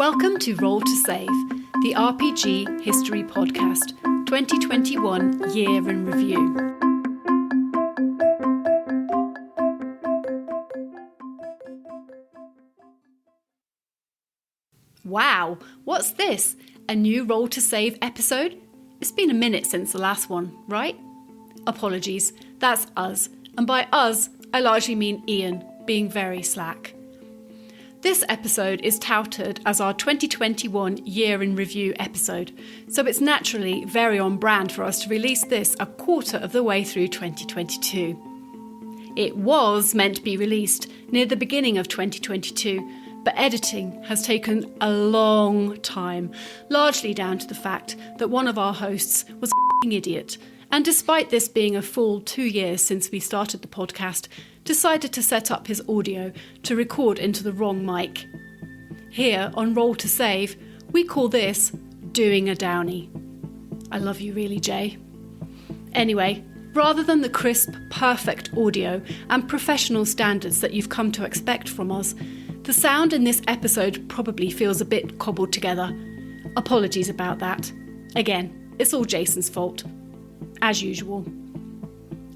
Welcome to Roll to Save, the RPG History Podcast, 2021 Year in Review. Wow, what's this? A new Roll to Save episode? It's been a minute since the last one, right? Apologies, that's us. And by us, I largely mean Iain, being very slack. This episode is touted as our 2021 Year in Review episode, so it's naturally very on brand for us to release this a quarter of the way through 2022. It was meant to be released near the beginning of 2022, but editing has taken a long time, largely down to the fact that one of our hosts was an idiot, and despite this being a full 2 years since we started the podcast, decided to set up his audio to record into the wrong mic. Here on Roll to Save, we call this doing a Downey. I love you really, Jay. Anyway, rather than the crisp, perfect audio and professional standards that you've come to expect from us, the sound in this episode probably feels a bit cobbled together. Apologies about that. Again, it's all Jason's fault. As usual.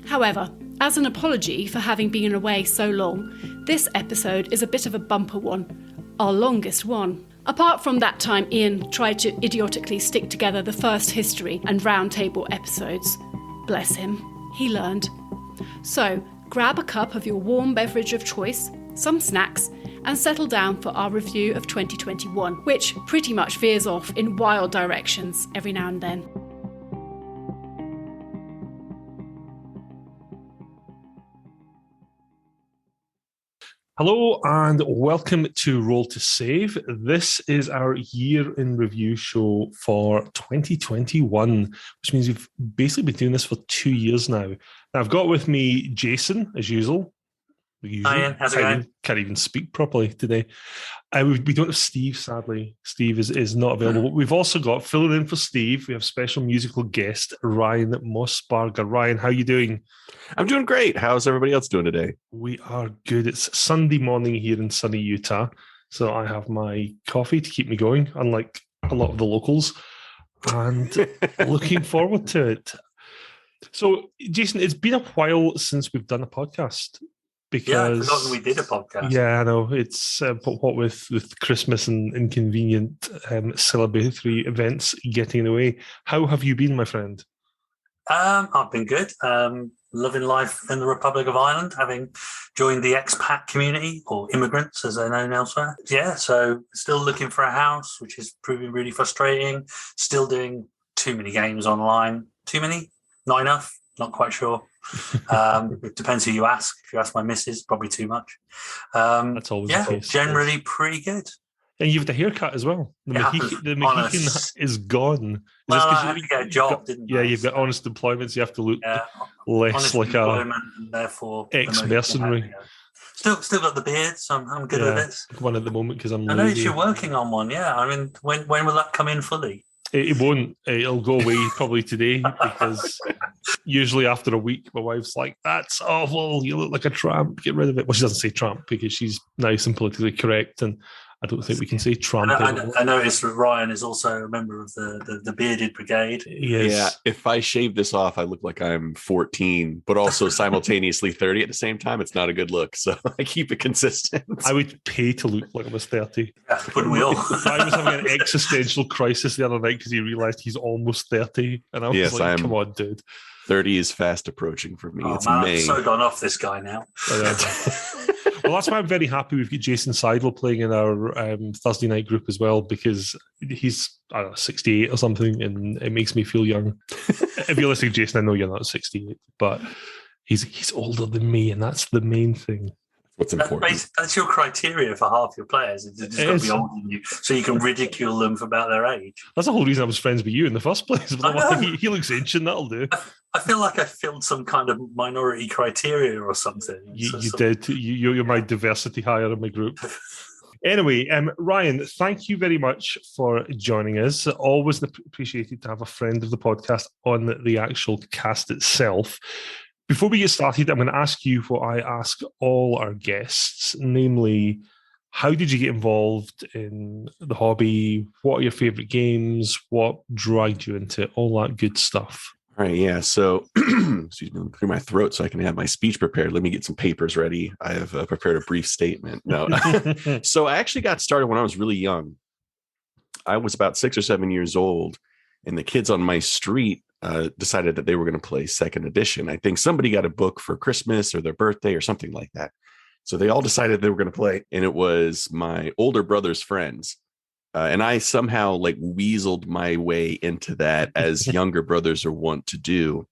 However, as an apology for having been away so long, this episode is a bit of a bumper one, our longest one. Apart from that time Iain tried to idiotically stick together the first history and roundtable episodes. Bless him, he learned. So, grab a cup of your warm beverage of choice, some snacks, and settle down for our review of 2021, which pretty much veers off in wild directions every now and then. Hello and welcome to Roll to Save. This is our year in review show for 2021, which means we've basically been doing this for 2 years now. Now I've got with me Jason, as usual. Hi, Iain. How's it going? Can't even speak properly today. We don't have Steve, sadly. Steve is not available. We've also got, filling in for Steve, we have special musical guest, Ryan Mossbarger. Ryan, how are you doing? I'm doing great. How's everybody else doing today? We are good. It's Sunday morning here in sunny Utah, so I have my coffee to keep me going, unlike a lot of the locals, and looking forward to it. So, Jason, it's been a while since we've done a podcast. Because, I've forgotten we did a podcast. Yeah, I know. It's but what with Christmas and inconvenient celebratory events getting in the way. How have you been, my friend? I've been good. Loving life in the Republic of Ireland, having joined the expat community, or immigrants as they're known elsewhere. Yeah, so still looking for a house, which is proving really frustrating. Still doing too many games online. Too many? Not enough? Not quite sure. It depends who you ask. If you ask my missus, probably too much. That's always the case. Generally pretty good. And you've the haircut as well. The Mohican is gone. Well, I had to get a job, didn't I? Yeah, you've got honest employment, so you have to look less like a ex-mercenary. Still got the beard, so I'm good at this. One at the moment because I'm lazy. I know you're working on one, yeah. I mean, when will that come in fully? It won't. It'll go away probably today because usually after a week, my wife's like, "That's awful. You look like a tramp. Get rid of it." Well, she doesn't say tramp because she's nice and politically correct, and I don't think we can say tramp. I noticed that Ryan is also a member of the bearded brigade. Yes. Yeah, if I shave this off, I look like I'm 14, but also simultaneously 30 at the same time. It's not a good look, so I keep it consistent. I would pay to look like I was 30. Yeah, wouldn't we all? I was having an existential crisis the other night because he realised he's almost 30, and I was like, "Come on, dude." 30 is fast approaching for me. It's man, May. I've so gone off this guy now. Well, that's why I'm very happy we've got Jason Seidel playing in our Thursday night group as well, because he's 68 or something, and it makes me feel young. If you're listening, Jason, I know you're not 68, but he's older than me, and that's the main thing. What's important? That's your criteria for half your players. It's just got to be older than you, so you can ridicule them about their age. That's the whole reason I was friends with you in the first place. He looks ancient, that'll do. I feel like I filled some kind of minority criteria or something. You did. You're my diversity hire in my group. Anyway, Ryan, thank you very much for joining us. Always appreciated to have a friend of the podcast on the actual cast itself. Before we get started, I'm going to ask you what I ask all our guests, namely, how did you get involved in the hobby? What are your favorite games? What dragged you into it? All that good stuff. All right, yeah. So, excuse me, clear my throat so I can have my speech prepared. Let me get some papers ready. I have prepared a brief statement. No, so I actually got started when I was really young. I was about 6 or 7 years old, and the kids on my street decided that they were going to play second edition. I think somebody got a book for Christmas or their birthday or something like that. So they all decided they were going to play, and it was my older brother's friends. And I somehow like weaseled my way into that, as younger brothers are wont to do,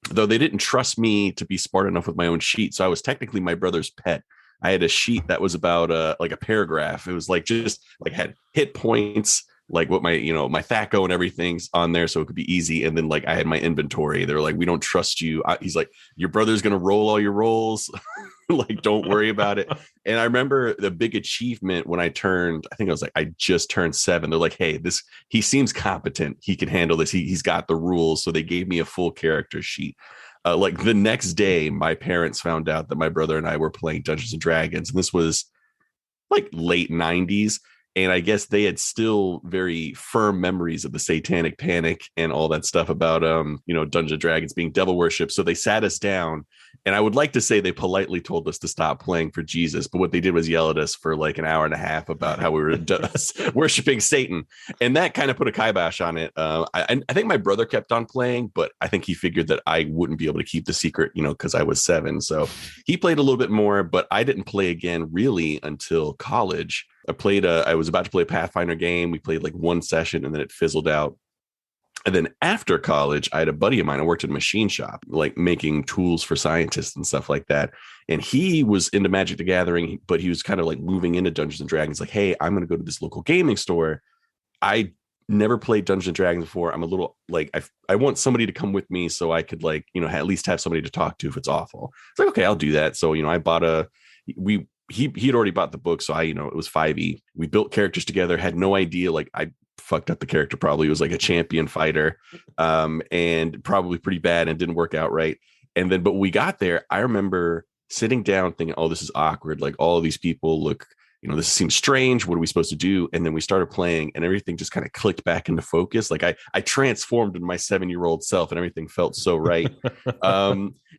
though they didn't trust me to be smart enough with my own sheet. So I was technically my brother's pet. I had a sheet that was about like a paragraph. It was like just like had hit points, like what my THAC0 and everything's on there, so it could be easy. And then like I had my inventory. They're like, we don't trust you. He's like, your brother's gonna roll all your rolls. Like, don't worry about it. And I remember the big achievement when I think I was like, I just turned 7. They're like, hey, he seems competent. He can handle this. He's got the rules. So they gave me a full character sheet. Like the next day, my parents found out that my brother and I were playing Dungeons and Dragons. And this was like late 90s. And I guess they had still very firm memories of the Satanic Panic and all that stuff about, Dungeons and Dragons being devil worship. So they sat us down, and I would like to say they politely told us to stop playing for Jesus. But what they did was yell at us for like an hour and a half about how we were worshiping Satan. And that kind of put a kibosh on it. I think my brother kept on playing, but I think he figured that I wouldn't be able to keep the secret, because I was 7. So he played a little bit more, but I didn't play again really until college. I was about to play a Pathfinder game. We played like one session and then it fizzled out. And then after college, I had a buddy of mine. I worked at a machine shop, like making tools for scientists and stuff like that. And he was into Magic the Gathering, but he was kind of like moving into Dungeons and Dragons. Like, hey, I'm going to go to this local gaming store. I never played Dungeons and Dragons before. I'm a little like, I want somebody to come with me so I could like, at least have somebody to talk to if it's awful. It's like, okay, I'll do that. So, I bought he'd already bought the book. So it was 5e. We built characters together, had no idea. Like I fucked up the character. Probably it was like a champion fighter, and probably pretty bad and didn't work out right. And then, but we got there. I remember sitting down thinking, oh, this is awkward. Like all of these people look, this seems strange. What are we supposed to do? And then we started playing and everything just kind of clicked back into focus. Like I transformed into my 7-year-old self and everything felt so right.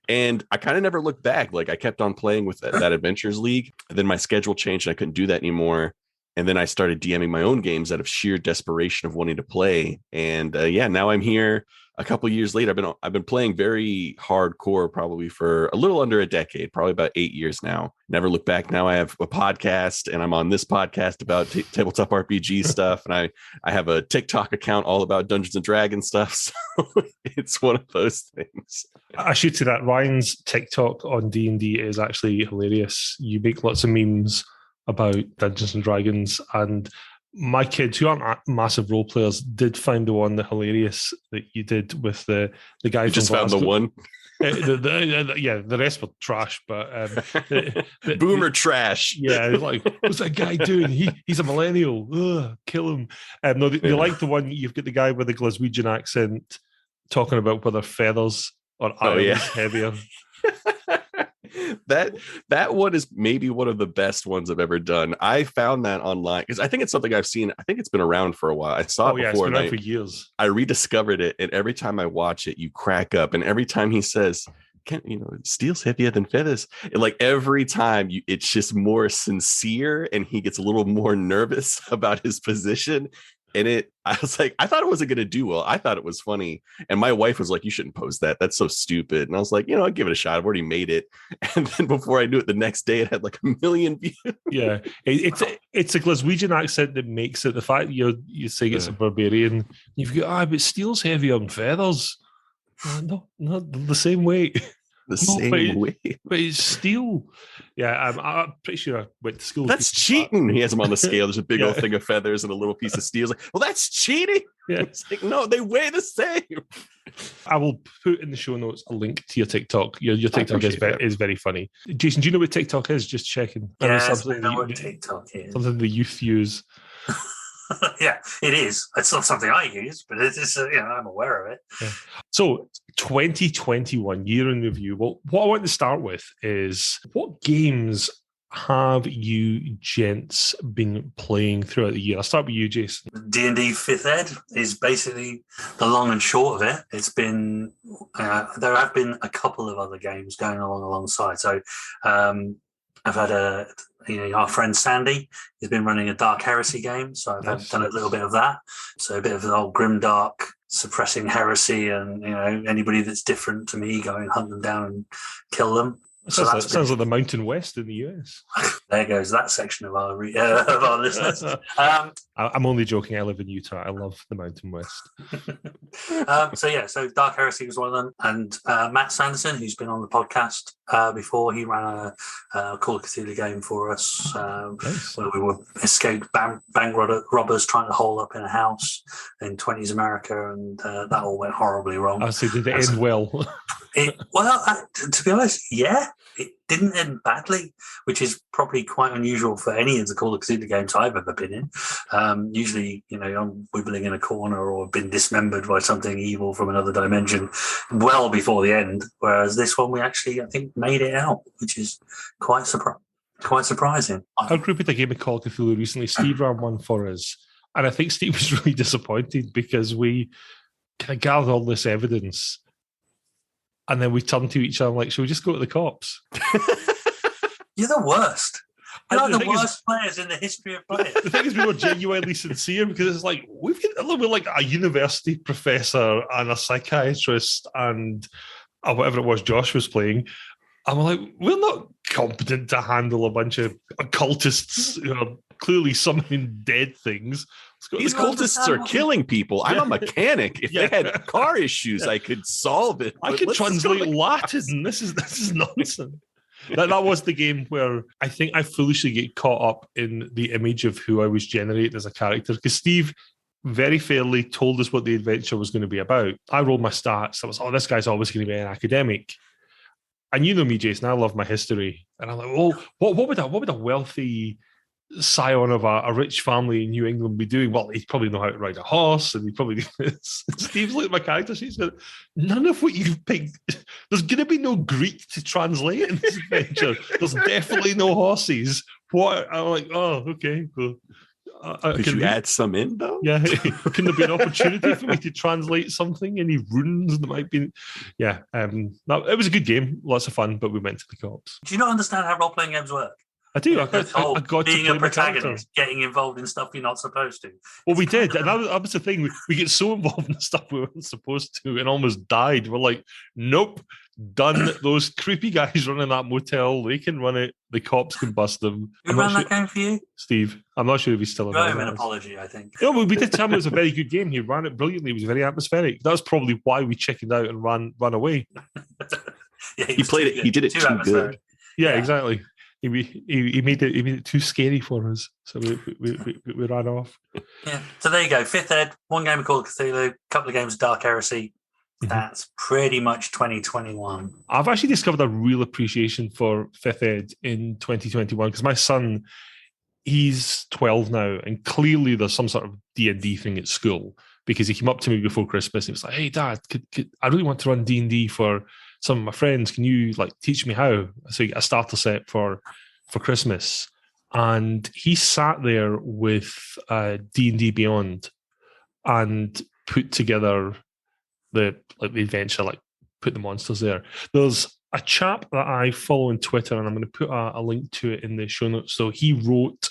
And I kind of never looked back. Like I kept on playing with that Adventures League. And then my schedule changed and I couldn't do that anymore. And then I started DMing my own games out of sheer desperation of wanting to play. And now I'm here a couple of years later. I've been playing very hardcore probably for a little under a decade, probably about 8 years now. Never look back. Now I have a podcast and I'm on this podcast about tabletop RPG stuff. And I have a TikTok account all about Dungeons and Dragons stuff. So it's one of those things. I should say that Ryan's TikTok on D&D is actually hilarious. You make lots of memes about Dungeons and Dragons, and my kids, who aren't massive role players, did find the one hilarious that you did with the guy. You just found the one. The rest were trash, but boomer trash. Yeah, like, what's that guy doing? He's a millennial. Ugh, kill him. No, they like the one you've got the guy with the Glaswegian accent talking about whether feathers or iron is heavier. That one is maybe one of the best ones I've ever done. I found that online because I think it's something I've seen. I think it's been around for a while. I saw it before. It's been around for years. I rediscovered it, and every time I watch it, you crack up. And every time he says, steel's heavier than feathers. And like every time it's just more sincere, and he gets a little more nervous about his position. And I was like, I thought it wasn't going to do well. I thought it was funny. And my wife was like, you shouldn't post that. That's so stupid. And I was like, I'll give it a shot. I've already made it. And then before I knew it, the next day it had like 1 million views. Yeah. It's a Glaswegian accent that makes it. The fact you say it's a barbarian, you've got, but steel's heavier than feathers. No, not the same weight. Way. But it's steel. Yeah, I'm pretty sure I went to school. That's cheating. He has them on the scale. There's a big old thing of feathers and a little piece of steel. It's like, well, that's cheating. Yeah. It's like, no, they weigh the same. I will put in the show notes a link to your TikTok. Your TikTok is very funny. Jason, do you know what TikTok is? Just checking. Yeah, I know what TikTok is. Something the youth use. Yeah, it is. It's not something I use, but it's I'm aware of it. Yeah. So 2021 year in review. Well, what I want to start with is what games have you gents been playing throughout the year? I'll start with you, Jason. D&D 5th Ed is basically the long and short of it. It's been, there have been a couple of other games going alongside. So I've had our friend Sandy has been running a Dark Heresy game. So I've done a little bit of that. So a bit of the old grimdark, suppressing heresy, and anybody that's different to me, go and hunt them down and kill them. Sounds like the Mountain West in the US. There goes that section of our listeners. I'm only joking. I live in Utah. I love the Mountain West. So Dark Heresy was one of them. And Matt Sanderson, who's been on the podcast before, he ran a Call of Cthulhu game for us Nice. where we were escaped bank robbers trying to hole up in a house in 20s America, and that all went horribly wrong. I say, did it end well? To be honest, yeah, it didn't end badly, which is probably quite unusual for any of the Call of Cthulhu games I've ever been in. Usually, I'm wibbling in a corner or been dismembered by something evil from another dimension well before the end. Whereas this one, we actually, I think, made it out, which is quite surprising. Our group had a game of Call of Cthulhu recently. Steve ran one for us, and I think Steve was really disappointed because we kind of gathered all this evidence. And then we turned to each other like, should we just go to the cops? You're the worst. You're And like the worst players in the history of players. The thing is, we were genuinely sincere because it's like, we're like a university professor and a psychiatrist and whatever it was Josh was playing. And we're like, we're not competent to handle a bunch of occultists who are clearly summoning dead things. These cultists are killing people. I'm a mechanic. If they had car issues, I could solve it. I could translate Latin. This is nonsense. That was the game where I think I foolishly get caught up in the image of who I was generating as a character. Because Steve very fairly told us what the adventure was going to be about. I rolled my stats. I was, this guy's always going to be an academic. And you know me, Jason, I love my history. And I'm like, what would a wealthy scion of a rich family in New England be doing? Well, he'd probably know how to ride a horse, and he'd probably do this. Steve's looked at my character sheet. He's got none of what you've picked. There's going to be no Greek to translate in this adventure. There's definitely no horses. What? I'm like, okay, cool. Could you add some in though? Yeah, can there be an opportunity for me to translate something? Any runes that might be? Yeah, no, it was a good game, lots of fun, but we went to the cops. Do you not understand how role-playing games work? I do. I got being to play a protagonist, getting involved in stuff you're not supposed to. Well, we did, and that was the thing. We get so involved in stuff we weren't supposed to, and almost died. We're like, nope, done. Those creepy guys running that motel, they can run it. The cops can bust them. Who ran that game for you? Steve. I'm not sure if he's still alive. You owe him an apology, I think. No, but we did tell him it was a very good game. He ran it brilliantly. It was very atmospheric. That was probably why we chickened out and ran away. Yeah, he played it. He did it too good. Yeah, exactly. He made it too scary for us, so we ran off. Yeah. So there you go. 5th Ed, one game of Call of Cthulhu, a couple of games of Dark Heresy. That's pretty much 2021. I've actually discovered a real appreciation for 5th Ed in 2021 because my son, he's 12 now, and clearly there's some sort of D&D thing at school because he came up to me before Christmas and he was like, "Hey, Dad, could I really want to run D&D for some of my friends. Can you teach me how?" So you get a starter set for Christmas. And he sat there with D&D Beyond and put together the adventure, put the monsters there. There's a chap that I follow on Twitter, and I'm going to put a link to it in the show notes. So he wrote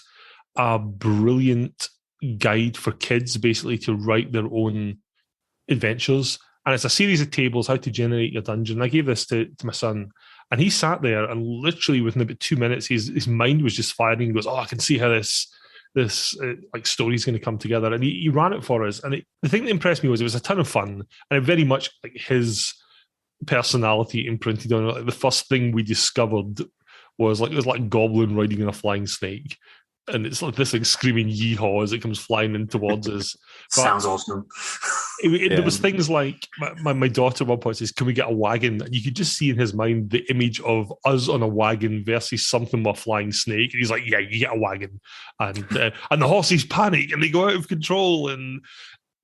a brilliant guide for kids, basically, to write their own adventures. And it's a series of tables, how to generate your dungeon. I gave this to my son, and he sat there, and literally within about 2 minutes, his mind was just firing. He goes, "Oh, I can see how this story is going to come together." And he ran it for us. And the thing that impressed me was it was a ton of fun, and it very much his personality imprinted on it. The first thing we discovered was it was like a goblin riding on a flying snake. And it's like this screaming yeehaw as it comes flying in towards us. But sounds awesome. There was things like my daughter at one point says, "Can we get a wagon?" And you could just see in his mind the image of us on a wagon versus something with a flying snake. And he's like, "Yeah, you get a wagon," and the horses panic and they go out of control.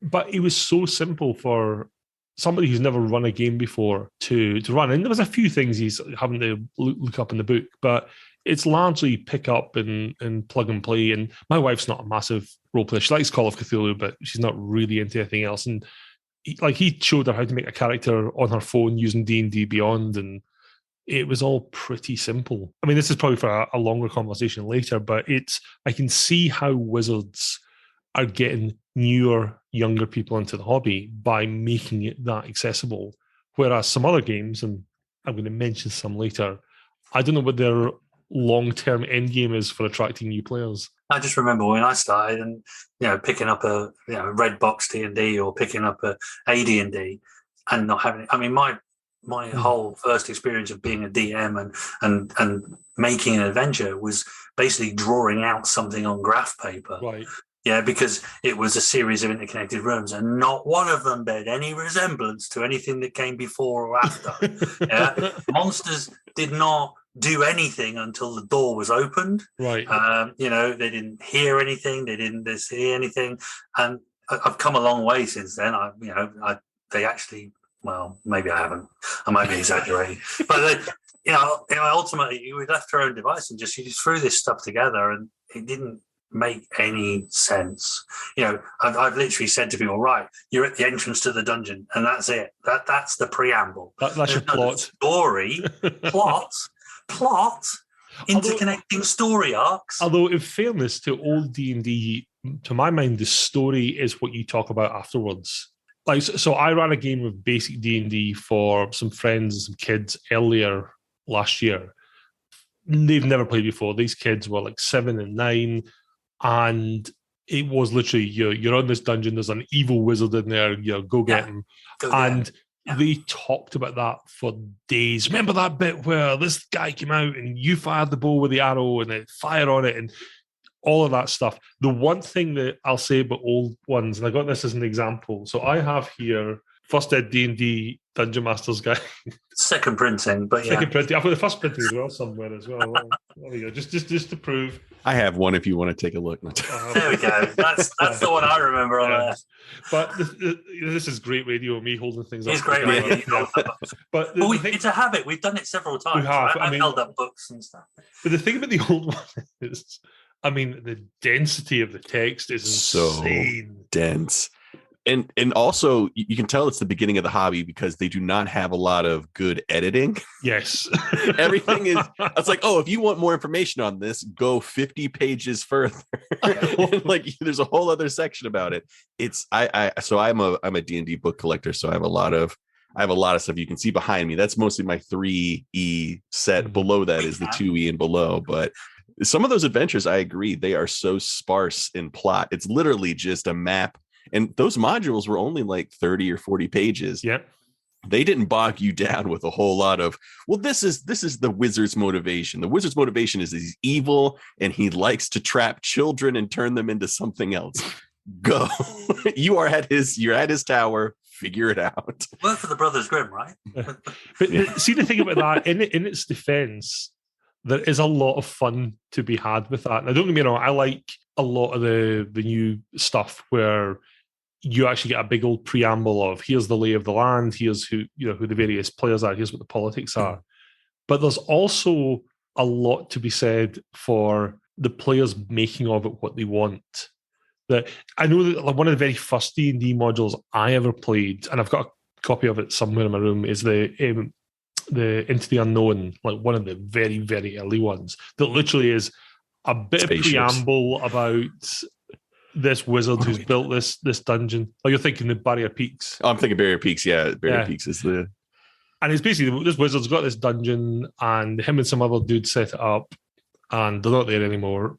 But it was so simple for somebody who's never run a game before to run. And there was a few things he's having to look up in the book, but it's largely pick up and plug and play. And my wife's not a massive role player. She likes Call of Cthulhu, but she's not really into anything else. And he showed her how to make a character on her phone using D&D Beyond, and it was all pretty simple. I mean, this is probably for a longer conversation later, but I can see how Wizards are getting newer, younger people into the hobby by making it that accessible. Whereas some other games, and I'm going to mention some later, I don't know what their long-term end game is for attracting new players. I just remember when I started, and picking up a red box D&D or picking up a D&D, and not having. I mean, my whole first experience of being a DM and making an adventure was basically drawing out something on graph paper. Right. Yeah, because it was a series of interconnected rooms, and not one of them bear any resemblance to anything that came before or after. Yeah, monsters did not do anything until the door was opened. Right. They didn't hear anything. They didn't see anything, and I've come a long way since then. They actually. Well, maybe I haven't. I might be exaggerating, but ultimately we left our own device and just threw this stuff together, and it didn't make any sense. I've literally said to people, right, you're at the entrance to the dungeon, and that's it. That's the preamble. That's your plot. Story, plot, interconnecting story arcs. Although, in fairness to old D&D, to my mind, the story is what you talk about afterwards. So I ran a game of basic D&D for some friends and some kids earlier last year. They've never played before. These kids were like 7 and 9, and it was literally you're on this dungeon. There's an evil wizard in there. Go get him. They talked about that for days. Remember that bit where this guy came out and you fired the bow with the arrow and it fired on it, and all of that stuff. The one thing that I'll say about old ones, and I got this as an example. So I have here First Ed D&D Dungeon Master's Guide. Second printing, but Second printing. I've got the first printing as well somewhere as well. There we go. Just to prove. I have one if you want to take a look. There we go. That's the one I remember on there. But this is great radio, me holding things up. It's great radio. But it's a habit. We've done it several times. We have. I've held up books and stuff. But the thing about the old one is, I mean, the density of the text is insane. So dense. And also, you can tell it's the beginning of the hobby because they do not have a lot of good editing. Yes. Everything is, it's like, oh, if you want more information on this, go 50 pages further. Like there's a whole other section about it. So I'm a D&D book collector. So I have a lot of stuff you can see behind me. That's mostly my 3E set. Below that is the 2E and below. But some of those adventures, I agree, they are so sparse in plot. It's literally just a map. And those modules were only like 30 or 40 pages. Yeah. They didn't bog you down with a whole lot of, well, this is the wizard's motivation. The wizard's motivation is he's evil and he likes to trap children and turn them into something else. Go. You're at his tower. Figure it out. Work for the Brothers Grimm, right? But see, the thing about that, in its defense, there is a lot of fun to be had with that. Now, don't get me wrong, I like a lot of the new stuff where you actually get a big old preamble of here's the lay of the land, here's who the various players are, here's what the politics are. But there's also a lot to be said for the players making of it what they want. That I know that one of the very first D&D modules I ever played, and I've got a copy of it somewhere in my room, is the Into the Unknown, like one of the very, very early ones, that literally is a bit of preamble about this wizard who's built this dungeon. Oh, you're thinking the Barrier Peaks. Oh, I'm thinking Barrier Peaks. Yeah, Barrier Peaks is the... And it's basically, this wizard's got this dungeon and him and some other dude set it up and they're not there anymore.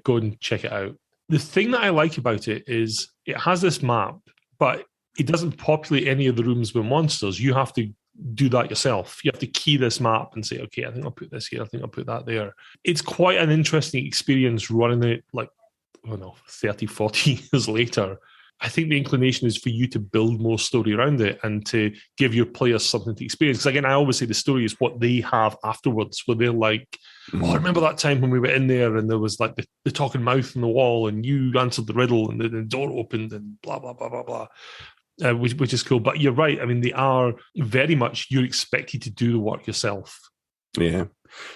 Go and check it out. The thing that I like about it is it has this map, but it doesn't populate any of the rooms with monsters. You have to do that yourself. You have to key this map and say, okay, I think I'll put this here. I think I'll put that there. It's quite an interesting experience running it 30, 40 years later. I think the inclination is for you to build more story around it and to give your players something to experience. Because again, I always say the story is what they have afterwards, where they're like, oh, I remember that time when we were in there and there was like the talking mouth on the wall and you answered the riddle and the door opened and blah, blah, blah, blah, blah. Which is cool. But you're right. I mean, they are very much, you're expected to do the work yourself. Yeah.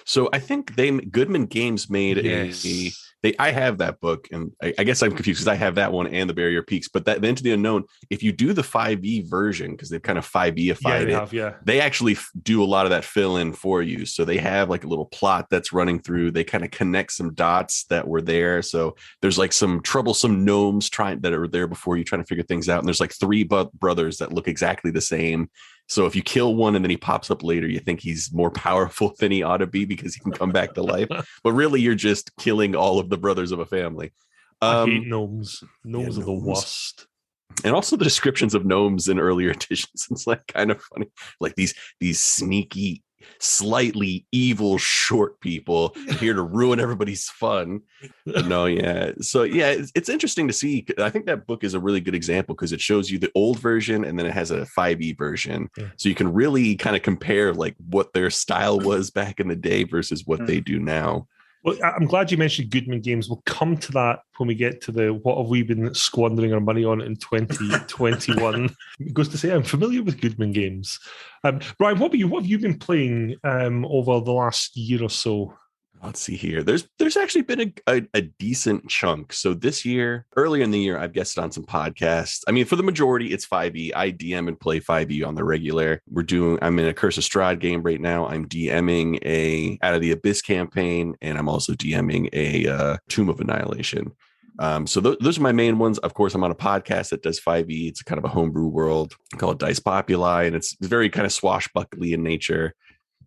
So I think Goodman Games made Yes. I have that book, and I guess I'm confused because I have that one and the Barrier Peaks. But that the Into the Unknown, if you do the 5e version, because they've kind of 5e-ified they actually do a lot of that fill in for you. So they have like a little plot that's running through. They kind of connect some dots that were there. So there's like some troublesome gnomes that are there before you, trying to figure things out. And there's like three brothers that look exactly the same. So if you kill one and then he pops up later, you think he's more powerful than he ought to be because he can come back to life. But really, you're just killing all of the brothers of a family. I hate gnomes. Gnomes are the worst. And also the descriptions of gnomes in earlier editions. It's like kind of funny. Like these sneaky, slightly evil short people here to ruin everybody's fun. But no, yeah. So yeah, it's interesting to see. I think that book is a really good example because it shows you the old version and then it has a 5e version. Yeah. So you can really kind of compare like what their style was back in the day versus what they do now. Well, I'm glad you mentioned Goodman Games. We'll come to that when we get to the what have we been squandering our money on in 2021. It goes to say I'm familiar with Goodman Games. Brian, what have you been playing over the last year or so? Let's see here. There's actually been a decent chunk. So this year, earlier in the year, I've guested on some podcasts. I mean, for the majority, it's 5e. I DM and play 5e on the regular. I'm in a Curse of Strahd game right now. I'm DMing a Out of the Abyss campaign, and I'm also DMing a Tomb of Annihilation. So those are my main ones. Of course, I'm on a podcast that does 5e. It's a kind of a homebrew world called Dice Populi, and it's very kind of swashbuckly in nature.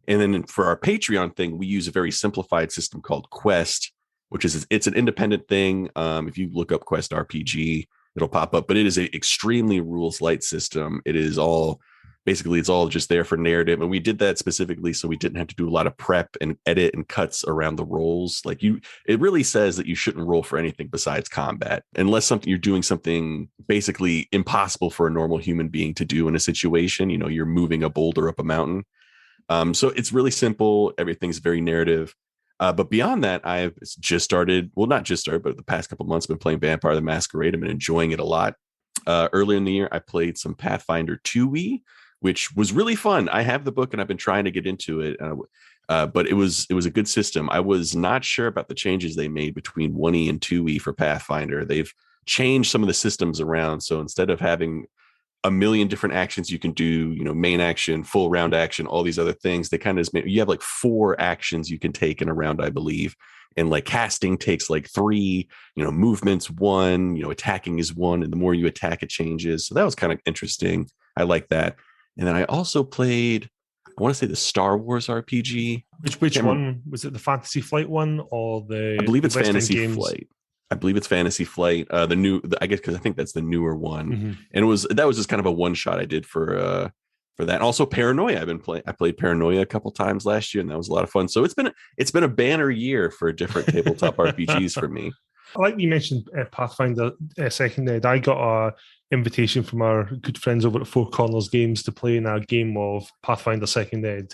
And then for our Patreon thing, we use a very simplified system called Quest, which is it's an independent thing. If you look up Quest RPG, it'll pop up. But it is an extremely rules light system. It's all just there for narrative. And we did that specifically so we didn't have to do a lot of prep and edit and cuts around the rolls. It really says that you shouldn't roll for anything besides combat, unless you're doing something basically impossible for a normal human being to do in a situation. You know, you're moving a boulder up a mountain. So it's really simple. Everything's very narrative. But beyond that, I've just started, well, not just started, but the past couple of months, I've been playing Vampire the Masquerade. I've been enjoying it a lot. Earlier in the year, I played some Pathfinder 2e, which was really fun. I have the book and I've been trying to get into it. But it was a good system. I was not sure about the changes they made between 1e and 2e for Pathfinder. They've changed some of the systems around. So instead of having a million different actions you can do, main action, full round action, all these other things, they kind of you have like 4 actions you can take in a round, I believe. And like casting takes like 3, movements 1, attacking is 1. And the more you attack, it changes. So that was kind of interesting. I like that. And then I also played, I want to say the Star Wars RPG. Which one? Was it the Fantasy Flight one or the? I believe it's Fantasy Flight. I believe it's Fantasy Flight. I guess because I think that's the newer one. Mm-hmm. And that was just kind of a one shot I did for that. Also Paranoia. I played Paranoia a couple times last year, and that was a lot of fun. So it's been a banner year for different tabletop RPGs for me. Like you mentioned, Pathfinder Second Ed. I got a invitation from our good friends over at Four Corners Games to play in a game of Pathfinder Second Ed.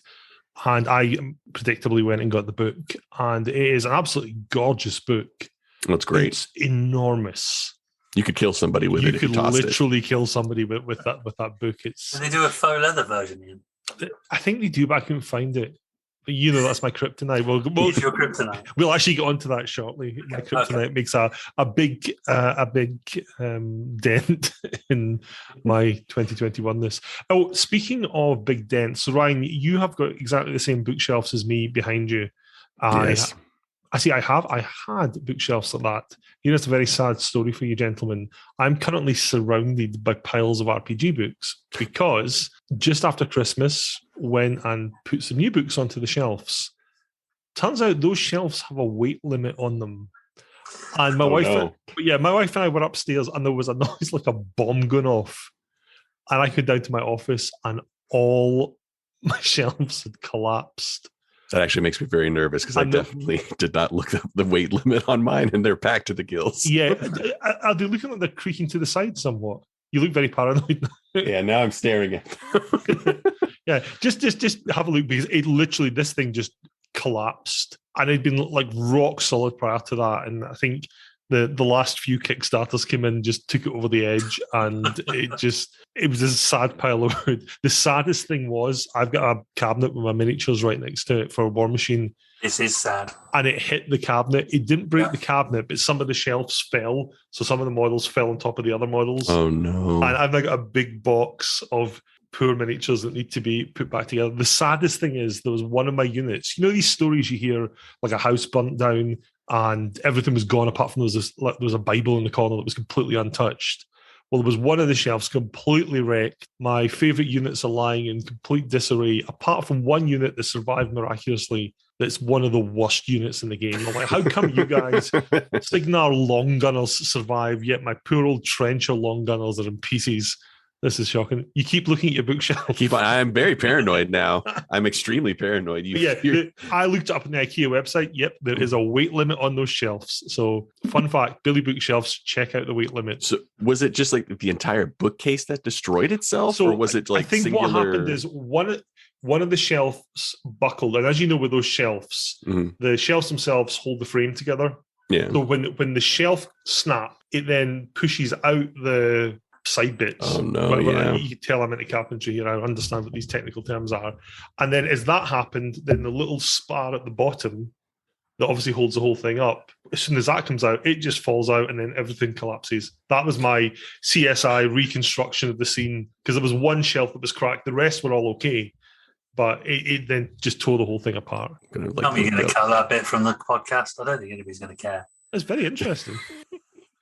And I predictably went and got the book. And it is an absolutely gorgeous book. That's great. It's enormous. You could kill somebody with it. You could literally kill somebody with that book. It's. Can they do a faux leather version, Iain? I think they do, but I couldn't find it. But that's my kryptonite. It's your kryptonite. We'll actually get onto that shortly. My kryptonite makes a big dent in my 2021-ness. Oh, speaking of big dents, so Ryan, you have got exactly the same bookshelves as me behind you. Yes. I had bookshelves like that. Here's a very sad story for you, gentlemen. I'm currently surrounded by piles of RPG books because just after Christmas, went and put some new books onto the shelves. Turns out those shelves have a weight limit on them. And my wife and I were upstairs, and there was a noise like a bomb going off. And I came down to my office, and all my shelves had collapsed. That actually makes me very nervous because I definitely did not look up the weight limit on mine, and they're packed to the gills. Yeah, are they looking like they're creaking to the side somewhat? You look very paranoid. Yeah, now I'm staring at them. Yeah, just have a look because this thing just collapsed, and it'd been like rock solid prior to that. And I think The last few Kickstarters came in, just took it over the edge, and it was a sad pile of wood. The saddest thing was I've got a cabinet with my miniatures right next to it for War Machine. This is sad. And it hit the cabinet. It didn't break the cabinet, but some of the shelves fell. So some of the models fell on top of the other models. Oh, no. And I've got a big box of poor miniatures that need to be put back together. The saddest thing is there was one of my units. You know these stories you hear, like a house burnt down and everything was gone apart from there was a Bible in the corner that was completely untouched. Well, there was one of the shelves completely wrecked. My favourite units are lying in complete disarray, apart from one unit that survived miraculously. That's one of the worst units in the game. I'm like, how come you guys, Signar long gunners survive, yet my poor old Trencher long gunners are in pieces? This is shocking. You keep looking at your bookshelf. I'm very paranoid now. I'm extremely paranoid. I looked up on the IKEA website. Yep, there is a weight limit on those shelves. So, fun fact, Billy Bookshelves, check out the weight limit. So, was it just like the entire bookcase that destroyed itself? Or was it like I think singular... what happened is one of the shelves buckled. And as you know, with those shelves, the shelves themselves hold the frame together. Yeah. So, when the shelf snaps, it then pushes out the side bits. Oh no! Yeah. You can tell I'm into carpentry here. I understand what these technical terms are. And then as that happened, then the little spar at the bottom that obviously holds the whole thing up, as soon as that comes out, it just falls out and then everything collapses. That was my CSI reconstruction of the scene, because there was one shelf that was cracked. The rest were all okay. But it then just tore the whole thing apart. Are you going to cut that bit from the podcast? I don't think anybody's going to care. It's very interesting.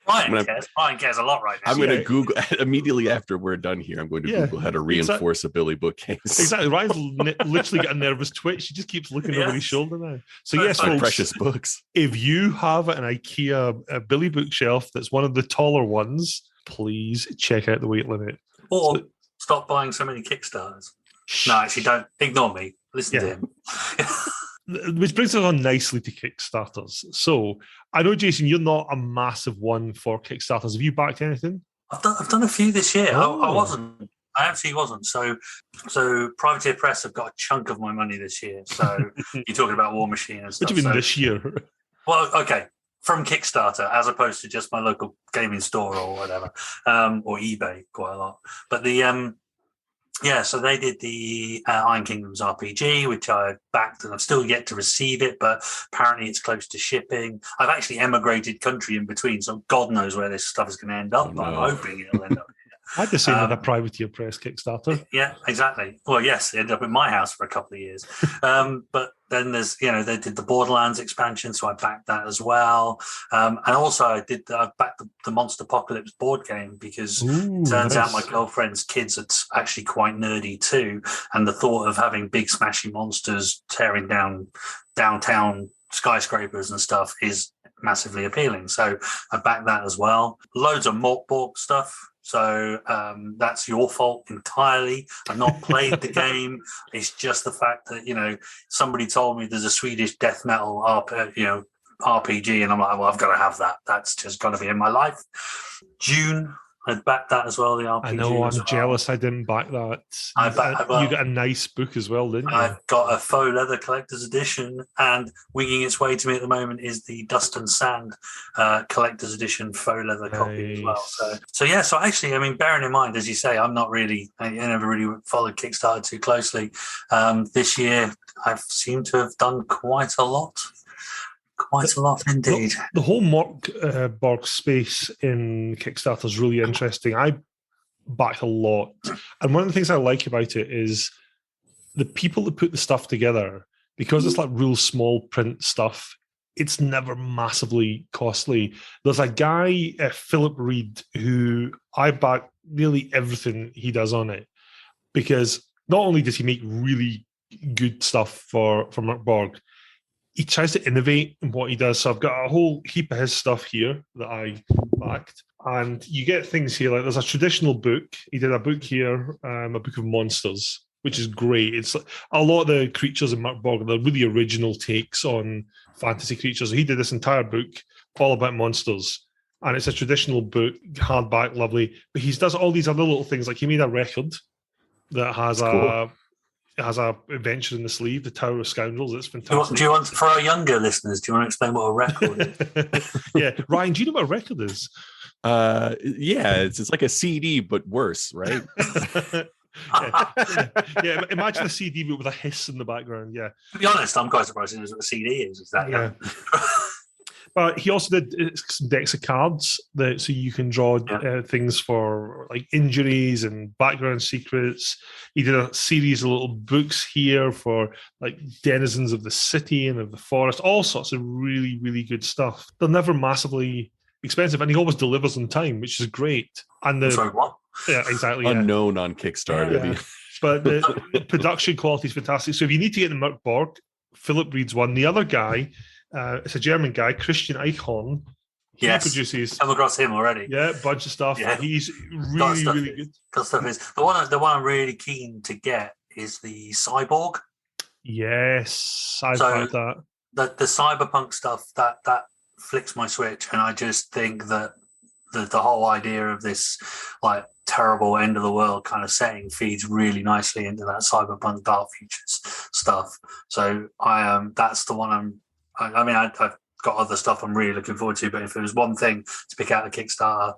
Brian cares a lot right now. I'm going to Google immediately after we're done here. I'm going to Google how to reinforce a Billy bookcase. Exactly. Ryan's literally got a nervous twitch. He just keeps looking over his shoulder now. So yes, folks, precious books. If you have an IKEA Billy bookshelf that's one of the taller ones, please check out the weight limit. Or stop buying so many Kickstarters. No, actually, don't. Ignore me. Listen to him. Which brings us on nicely to Kickstarters. So I know, Jason, you're not a massive one for Kickstarters. Have you backed anything? I've done a few this year. Oh. I wasn't. I actually wasn't. So Privateer Press have got a chunk of my money this year. So you're talking about War Machine and stuff. What do you mean this year? Well, okay. From Kickstarter, as opposed to just my local gaming store or whatever, or eBay quite a lot. But so they did the Iron Kingdoms RPG, which I backed, and I've still yet to receive it, but apparently it's close to shipping. I've actually emigrated country in between, so God knows where this stuff is going to end up, but I'm hoping it'll end up here. I had the same with a Privateer Press Kickstarter. Yeah, exactly. Well, yes, they ended up in my house for a couple of years. But then there's, they did the Borderlands expansion, so I backed that as well. And also I backed the Monster Apocalypse board game, because it turns out my girlfriend's kids are actually quite nerdy too. And the thought of having big smashy monsters tearing down downtown skyscrapers and stuff is massively appealing. So I backed that as well. Loads of Morkborg stuff. So that's your fault entirely. I've not played the game. It's just the fact that, somebody told me there's a Swedish death metal RPG, and I'm like, well, I've got to have that. That's just got to be in my life. June, I backed that as well, the RPG. I know, I'm jealous I didn't back that. You got a nice book as well, didn't you? I've got a faux leather collector's edition, and winging its way to me at the moment is the Dust and Sand collector's edition faux leather copy as well. So actually, bearing in mind, as you say, I never really followed Kickstarter too closely. This year, I've seemed to have done quite a lot. Quite a lot indeed. The whole Morkborg space in Kickstarter is really interesting. I backed a lot. And one of the things I like about it is the people that put the stuff together, because it's like real small print stuff, it's never massively costly. There's a guy, Philip Reed, who I back nearly everything he does on it, because not only does he make really good stuff for Morkborg, he tries to innovate in what he does. So I've got a whole heap of his stuff here that I backed. And you get things here, like there's a traditional book. He did a book here, a book of monsters, which is great. It's a lot of the creatures in Morkborg, they're really original takes on fantasy creatures. So he did this entire book all about monsters. And it's a traditional book, hardback, lovely. But he does all these other little things. Like he made a record that has It has a adventure in the sleeve, the Tower of Scoundrels. It's fantastic. Do you want, for our younger listeners, do you want to explain what a record is? Yeah, Ryan, do you know what a record is? Yeah, it's like a CD, but worse, right? Yeah. Imagine a CD but with a hiss in the background. Yeah. To be honest, I'm quite surprised he knows what a CD is. Is that young? But he also did some decks of cards so you can draw things for like injuries and background secrets. He did a series of little books here for like denizens of the city and of the forest, all sorts of really, really good stuff. They're never massively expensive, and he always delivers on time, which is great. And Sorry, what? Yeah, exactly. Unknown on Kickstarter. Yeah. But the production quality is fantastic. So if you need to get the Merc Borg, Philip Reed's one. The other guy, it's a German guy, Christian Eichhorn. He produces. Come across him already. Yeah, bunch of stuff. Yeah. He's really, really good. Got stuff is the one I'm really keen to get is the Cyborg. Yes, I've heard that. The cyberpunk stuff that flicks my switch, and I just think that the whole idea of this like terrible end of the world kind of setting feeds really nicely into that cyberpunk dark futures stuff. So that's the one I've got other stuff I'm really looking forward to, but if it was one thing to pick out the Kickstarter,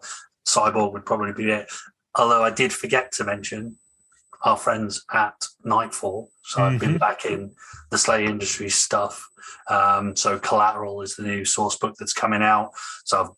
Cyborg would probably be it. Although I did forget to mention our friends at Nightfall. So I've been back in the Slay Industries stuff. So Collateral is the new source book that's coming out. So I've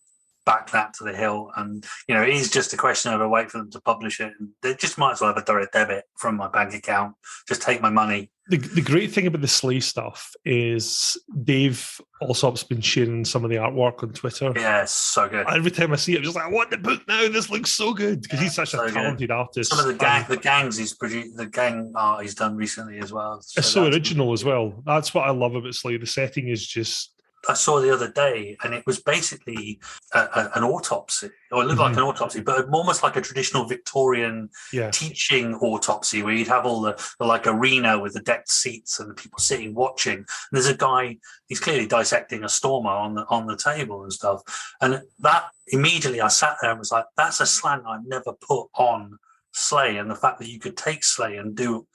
backed that to the hill. And, it is just a question of a wait for them to publish it. And they just might as well have a direct debit from my bank account. Just take my money. The great thing about the Slay stuff is Dave Allsop's been sharing some of the artwork on Twitter. Yeah, it's so good. Every time I see it, I'm just like, I want the book now. This looks so good because he's such a talented artist. Some of the gangs he's produced, the gang art he's done recently as well. It's so original as well. That's what I love about Slay. The setting is just. I saw the other day, and it was basically an autopsy, or it looked like an autopsy, but almost like a traditional Victorian teaching autopsy, where you'd have all the like arena with the decked seats and the people sitting watching. And there's a guy; he's clearly dissecting a stormer on the table and stuff. And that immediately, I sat there and was like, "That's a slant I've never put on Slay," and the fact that you could take Slay and do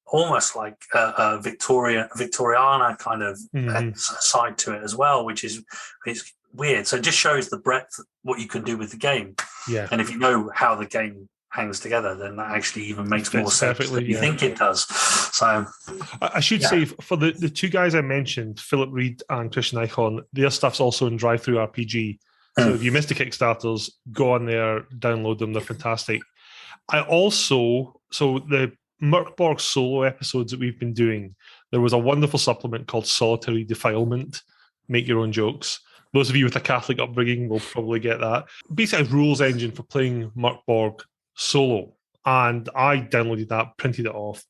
almost like a Victoriana kind of side to it as well, which is weird. So it just shows the breadth of what you can do with the game. Yeah. And if you know how the game hangs together, then that actually even makes more sense than you think it does. So I should say for the two guys I mentioned, Philip Reed and Christian Eichhorn, their stuff's also in Drive-Thru RPG. So if you missed the Kickstarters, go on there, download them. They're fantastic. The Merc Borg solo episodes that we've been doing, there was a wonderful supplement called Solitary Defilement, Make Your Own Jokes. Those of you with a Catholic upbringing will probably get that. Basically a rules engine for playing Merc Borg solo. And I downloaded that, printed it off.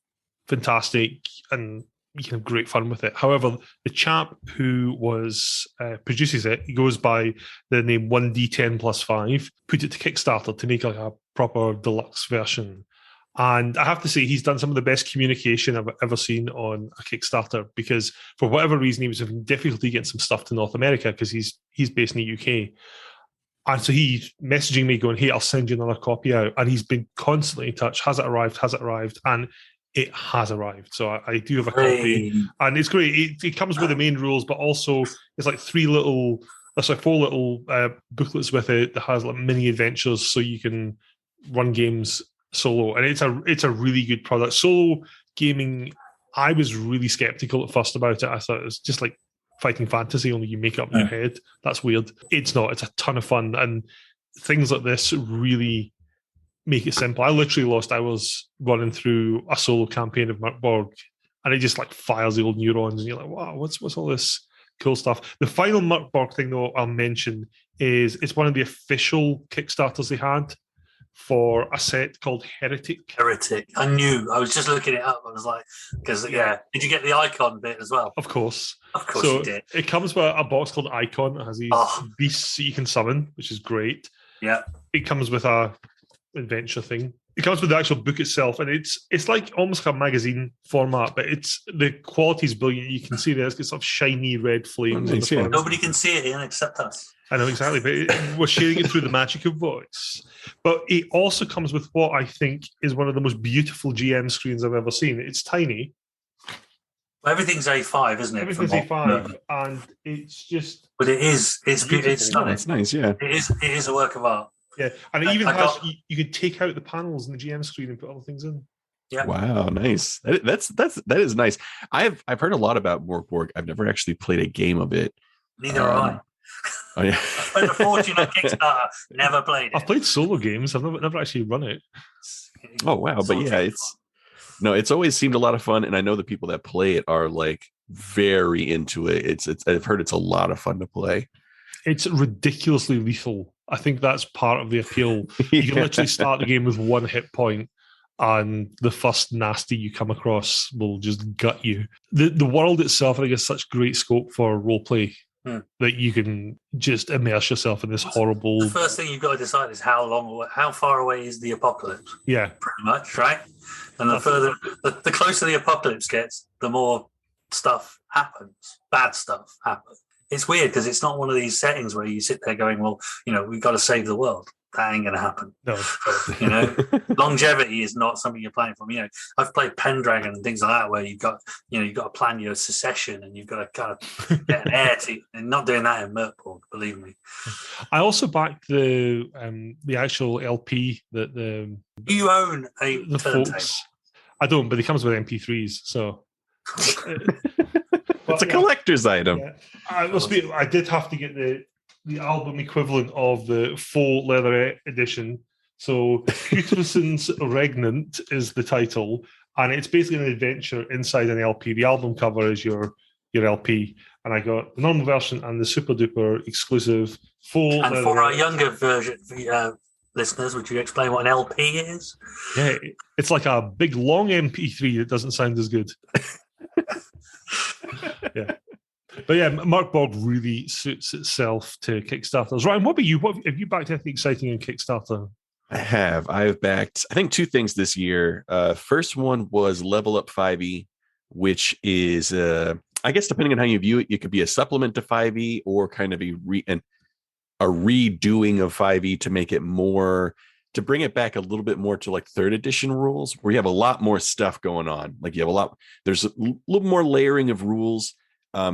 Fantastic. And you can have great fun with it. However, the chap who produces it, he goes by the name 1D10 plus 5, put it to Kickstarter to make like a proper deluxe version. And I have to say, he's done some of the best communication I've ever seen on a Kickstarter, because for whatever reason, he was having difficulty getting some stuff to North America because he's based in the UK. And so he's messaging me going, hey, I'll send you another copy out. And he's been constantly in touch. Has it arrived? And it has arrived. So I do have a copy. And it's great. It comes with the main rules, but also it's like 4 little booklets with it that has like mini adventures so you can run games solo, and it's a really good product. Solo gaming, I was really skeptical at first about it. I thought it was just like fighting fantasy, only you make it up in your head. That's weird. It's not. It's a ton of fun, and things like this really make it simple. I literally lost hours running through a solo campaign of Merc Borg, and it just like fires the old neurons, and you're like, wow, what's all this cool stuff. The final Merc Borg thing, though, I'll mention is it's one of the official Kickstarters they had for a set called Heretic. I knew. I was just looking it up. I was like, because, did you get the icon bit as well? Of course. You did. It comes with a box called Icon. It has these beasts that you can summon, which is great. Yeah. It comes with a adventure thing. It comes with the actual book itself, and it's like almost like a magazine format, but the quality's brilliant. You can see there's got sort of shiny red flames. Nice, yeah. Nobody can see it, Iain, except us. I know exactly, but we're sharing it through the magic of voice. But it also comes with what I think is one of the most beautiful GM screens I've ever seen. It's tiny. Well, everything's A5, isn't it? Everything's A5, and it's just. But it's beautiful. It's stunning. It's nice, yeah. It is a work of art. Yeah, and it even you can take out the panels in the GM screen and put other things in. Yeah. Wow, nice. That is nice. I've heard a lot about Morkborg. I've never actually played a game of it. Neither have I. Oh yeah. I spent a fortune on Kickstarter. Never played it. I've played solo games. I've never actually run it. Oh wow, but yeah, it's always seemed a lot of fun, and I know the people that play it are like very into it. It's I've heard it's a lot of fun to play. It's ridiculously lethal. I think that's part of the appeal. You can literally start the game with 1 hit point, and the first nasty you come across will just gut you. The world itself, I think, has such great scope for roleplay that you can just immerse yourself in this horrible. The first thing you've got to decide is how far away is the apocalypse? Yeah, pretty much, right? And the closer the apocalypse gets, the more stuff happens. Bad stuff happens. It's weird because it's not one of these settings where you sit there going, well, we've got to save the world. That ain't going to happen. No. Longevity is not something you're playing from. I've played Pendragon and things like that where you've got to plan your secession and you've got to kind of get an heir to, and not doing that in Merkborg, believe me. I also backed the actual LP that You own the turntable. folks. I don't, but it comes with MP3s, so. It's a collector's item. Yeah. I did have to get the album equivalent of the faux leatherette edition. So Uterson's Regnant is the title, and it's basically an adventure inside an LP. The album cover is your LP, and I got the normal version and the super duper exclusive faux And leatherette. for our younger version listeners, would you explain what an LP is? Yeah, it's like a big long MP3 that doesn't sound as good. Yeah. But yeah, Morkborg really suits itself to Kickstarters. Ryan, what about you? Have you backed anything exciting on Kickstarter? I have. I've backed, I think, 2 things this year. First one was Level Up 5e, which is, I guess, depending on how you view it, it could be a supplement to 5e or kind of a redoing of 5e to make it more, to bring it back a little bit more to like 3rd edition rules, where you have a lot more stuff going on. Like you have there's a little more layering of rules.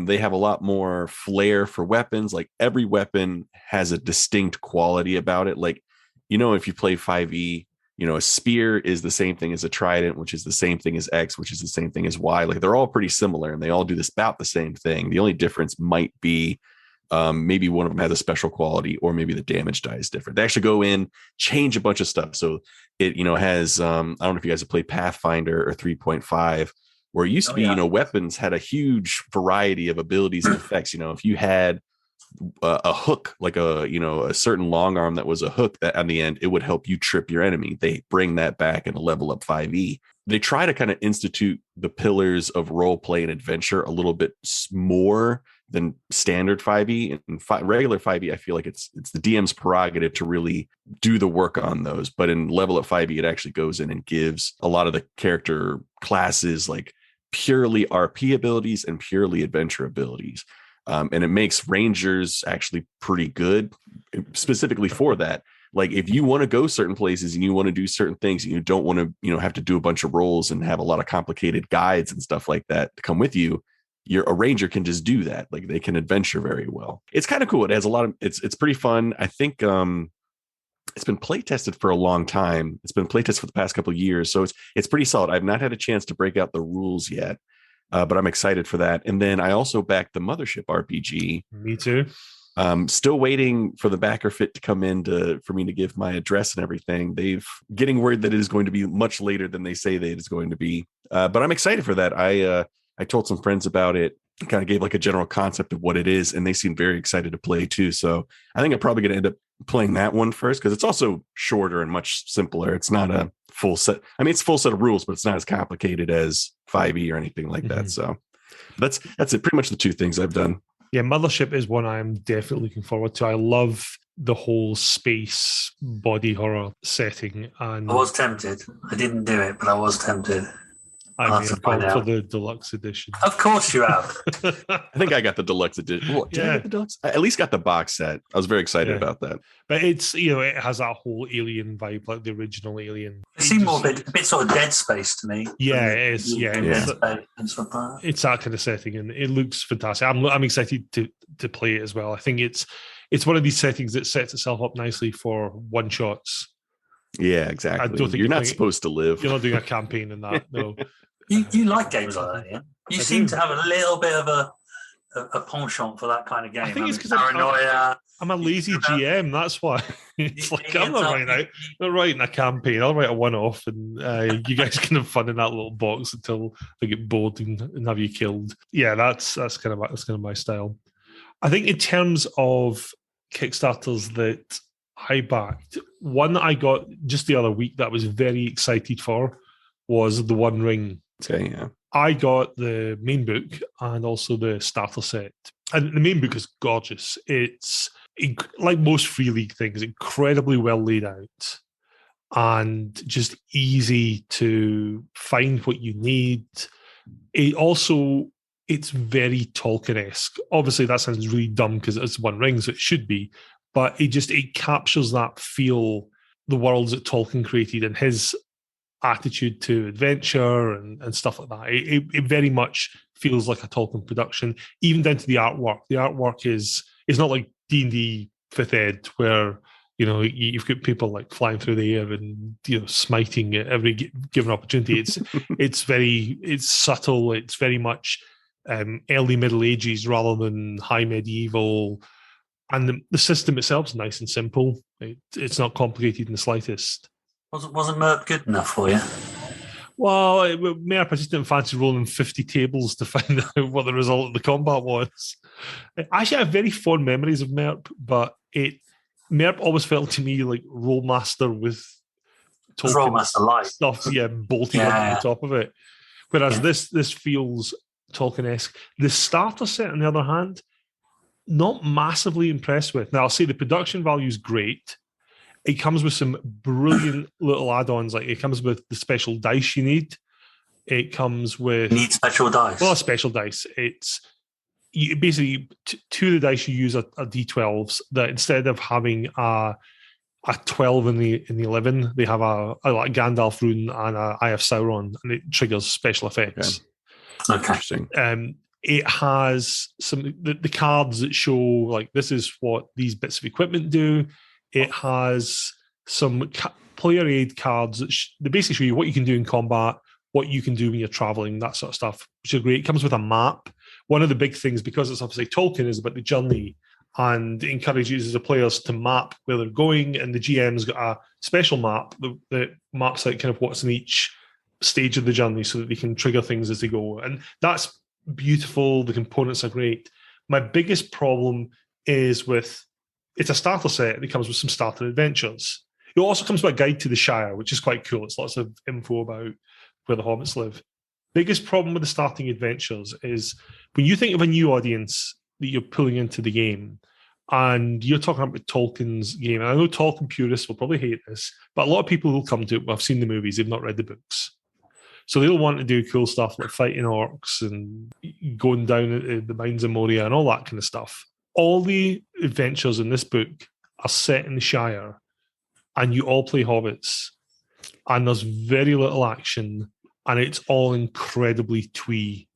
They have a lot more flair for weapons. Like every weapon has a distinct quality about it. Like, if you play 5e, a spear is the same thing as a trident, which is the same thing as X, which is the same thing as Y. Like they're all pretty similar and they all do about the same thing. The only difference might be maybe one of them has a special quality, or maybe the damage die is different. They actually go in, change a bunch of stuff. So it, has, I don't know if you guys have played Pathfinder or 3.5, where it used to be, weapons had a huge variety of abilities and effects. If you had a hook, like a certain long arm that was a hook that on the end, it would help you trip your enemy. They bring that back in a Level Up 5e. They try to kind of institute the pillars of role play and adventure a little bit more than standard 5e. And regular 5e, I feel like it's the DM's prerogative to really do the work on those. But in Level Up 5e, it actually goes in and gives a lot of the character classes like purely RP abilities and purely adventure abilities. And it makes Rangers actually pretty good specifically for that. Like if you want to go certain places and you want to do certain things and you don't want to, have to do a bunch of rolls and have a lot of complicated guides and stuff like that to come with you, a Ranger can just do that. Like they can adventure very well. It's kind of cool. It has a lot of, it's pretty fun. I think it's been play tested for a long time. It's been play tested for the past couple of years. So it's pretty solid. I've not had a chance to break out the rules yet. But I'm excited for that. And then I also backed the Mothership RPG. Me too. Still waiting for the backer fit to come in for me to give my address and everything. They've getting word that it is going to be much later than they say that it is going to be. But I'm excited for that. I told some friends about it, kind of gave like a general concept of what it is, and they seem very excited to play too. So I think I'm probably going to end up playing that one first because it's also shorter and much simpler. It's not a full set. I mean, it's a full set of rules, but it's not as complicated as 5e or anything like that. So that's it. Pretty much the 2 things I've done. Yeah, Mothership is one I'm definitely looking forward to. I love the whole space body horror setting. And I was tempted. I didn't do it, but I was tempted. I I'll may have have to find gone for out. the deluxe edition. Of course you have. I think I got the deluxe edition. What, did I Yeah. get the deluxe? I at least got the box set. I was very excited Yeah. about that. But it's, you know, it has that whole Alien vibe, like the original Alien. It seemed more a bit sort of Dead Space to me. Yeah, it is. Yeah, Dead it's, Space and stuff like that. it's that kind of setting, and it looks fantastic. I'm excited to play it as well. I think it's one of these settings that sets itself up nicely for one shots. Yeah, exactly. I don't think you're not playing- supposed to live. You're not doing a campaign in that. No. You like games like that, yeah? You I seem do. to have a little bit of a penchant for that kind of game. I think it's 'cause paranoia. I'm a lazy GM. That's why. It's like I'm not writing a campaign. I'll write a one-off, and you guys can have fun in that little box until they get bored and have you killed. Yeah, that's kind of my style. I think in terms of Kickstarters that I backed, one that I got just the other week that I was very excited for was The One Ring. Okay, yeah. I got the main book and also the starter set. And the main book is gorgeous. It's, like most Free League things, incredibly well laid out and just easy to find what you need. It's very Tolkien-esque. Obviously, that sounds really dumb because it's One Ring, so it should be. But it captures that feel, the worlds that Tolkien created and his attitude to adventure and stuff like that. It very much feels like a Tolkien production, even down to the artwork. The artwork is not like D&D 5th Ed, where you've got people like flying through the air and smiting at every given opportunity. It's subtle. It's very much early Middle Ages rather than high medieval. And the system itself is nice and simple. It's not complicated in the slightest. Wasn't Merp good enough for you? Well, Merp, I just didn't fancy rolling 50 tables to find out what the result of the combat was. Actually, I have very fond memories of Merp, but Merp always felt to me like Rollmaster with Rollmaster Light stuff, bolted on the top of it. Whereas this feels Tolkien-esque. The starter set, on the other hand, not massively impressed with. Now, I'll say the production value is great. It comes with some brilliant little add-ons. Like it comes with the special dice you need. It comes with... You need special dice. Well, special dice. It's basically two of the dice you use are D12s that instead of having a 12 in the 11, they have a like Gandalf rune and a Eye of Sauron, and it triggers special effects. Okay. Interesting. It has some the cards that show like this is what these bits of equipment do. It has some player aid cards that they basically show you what you can do in combat, what you can do when you're traveling, that sort of stuff, which is great. It comes with a map. One of the big things, because it's obviously Tolkien, is about the journey, and it encourages the players to map where they're going, and the GM's got a special map that maps out kind of what's in each stage of the journey so that they can trigger things as they go. And that's beautiful. The components are great. My biggest problem is it's a starter set that comes with some starter adventures. It also comes with a guide to the Shire, which is quite cool. It's lots of info about where the hobbits live. Biggest problem with the starting adventures is when you think of a new audience that you're pulling into the game, and you're talking about Tolkien's game, and I know Tolkien purists will probably hate this, but a lot of people will come to it, well, I've seen the movies, they've not read the books. So they'll want to do cool stuff like fighting orcs and going down the mines of Moria and all that kind of stuff. All the adventures in this book are set in the Shire, and you all play hobbits, and there's very little action, and it's all incredibly twee.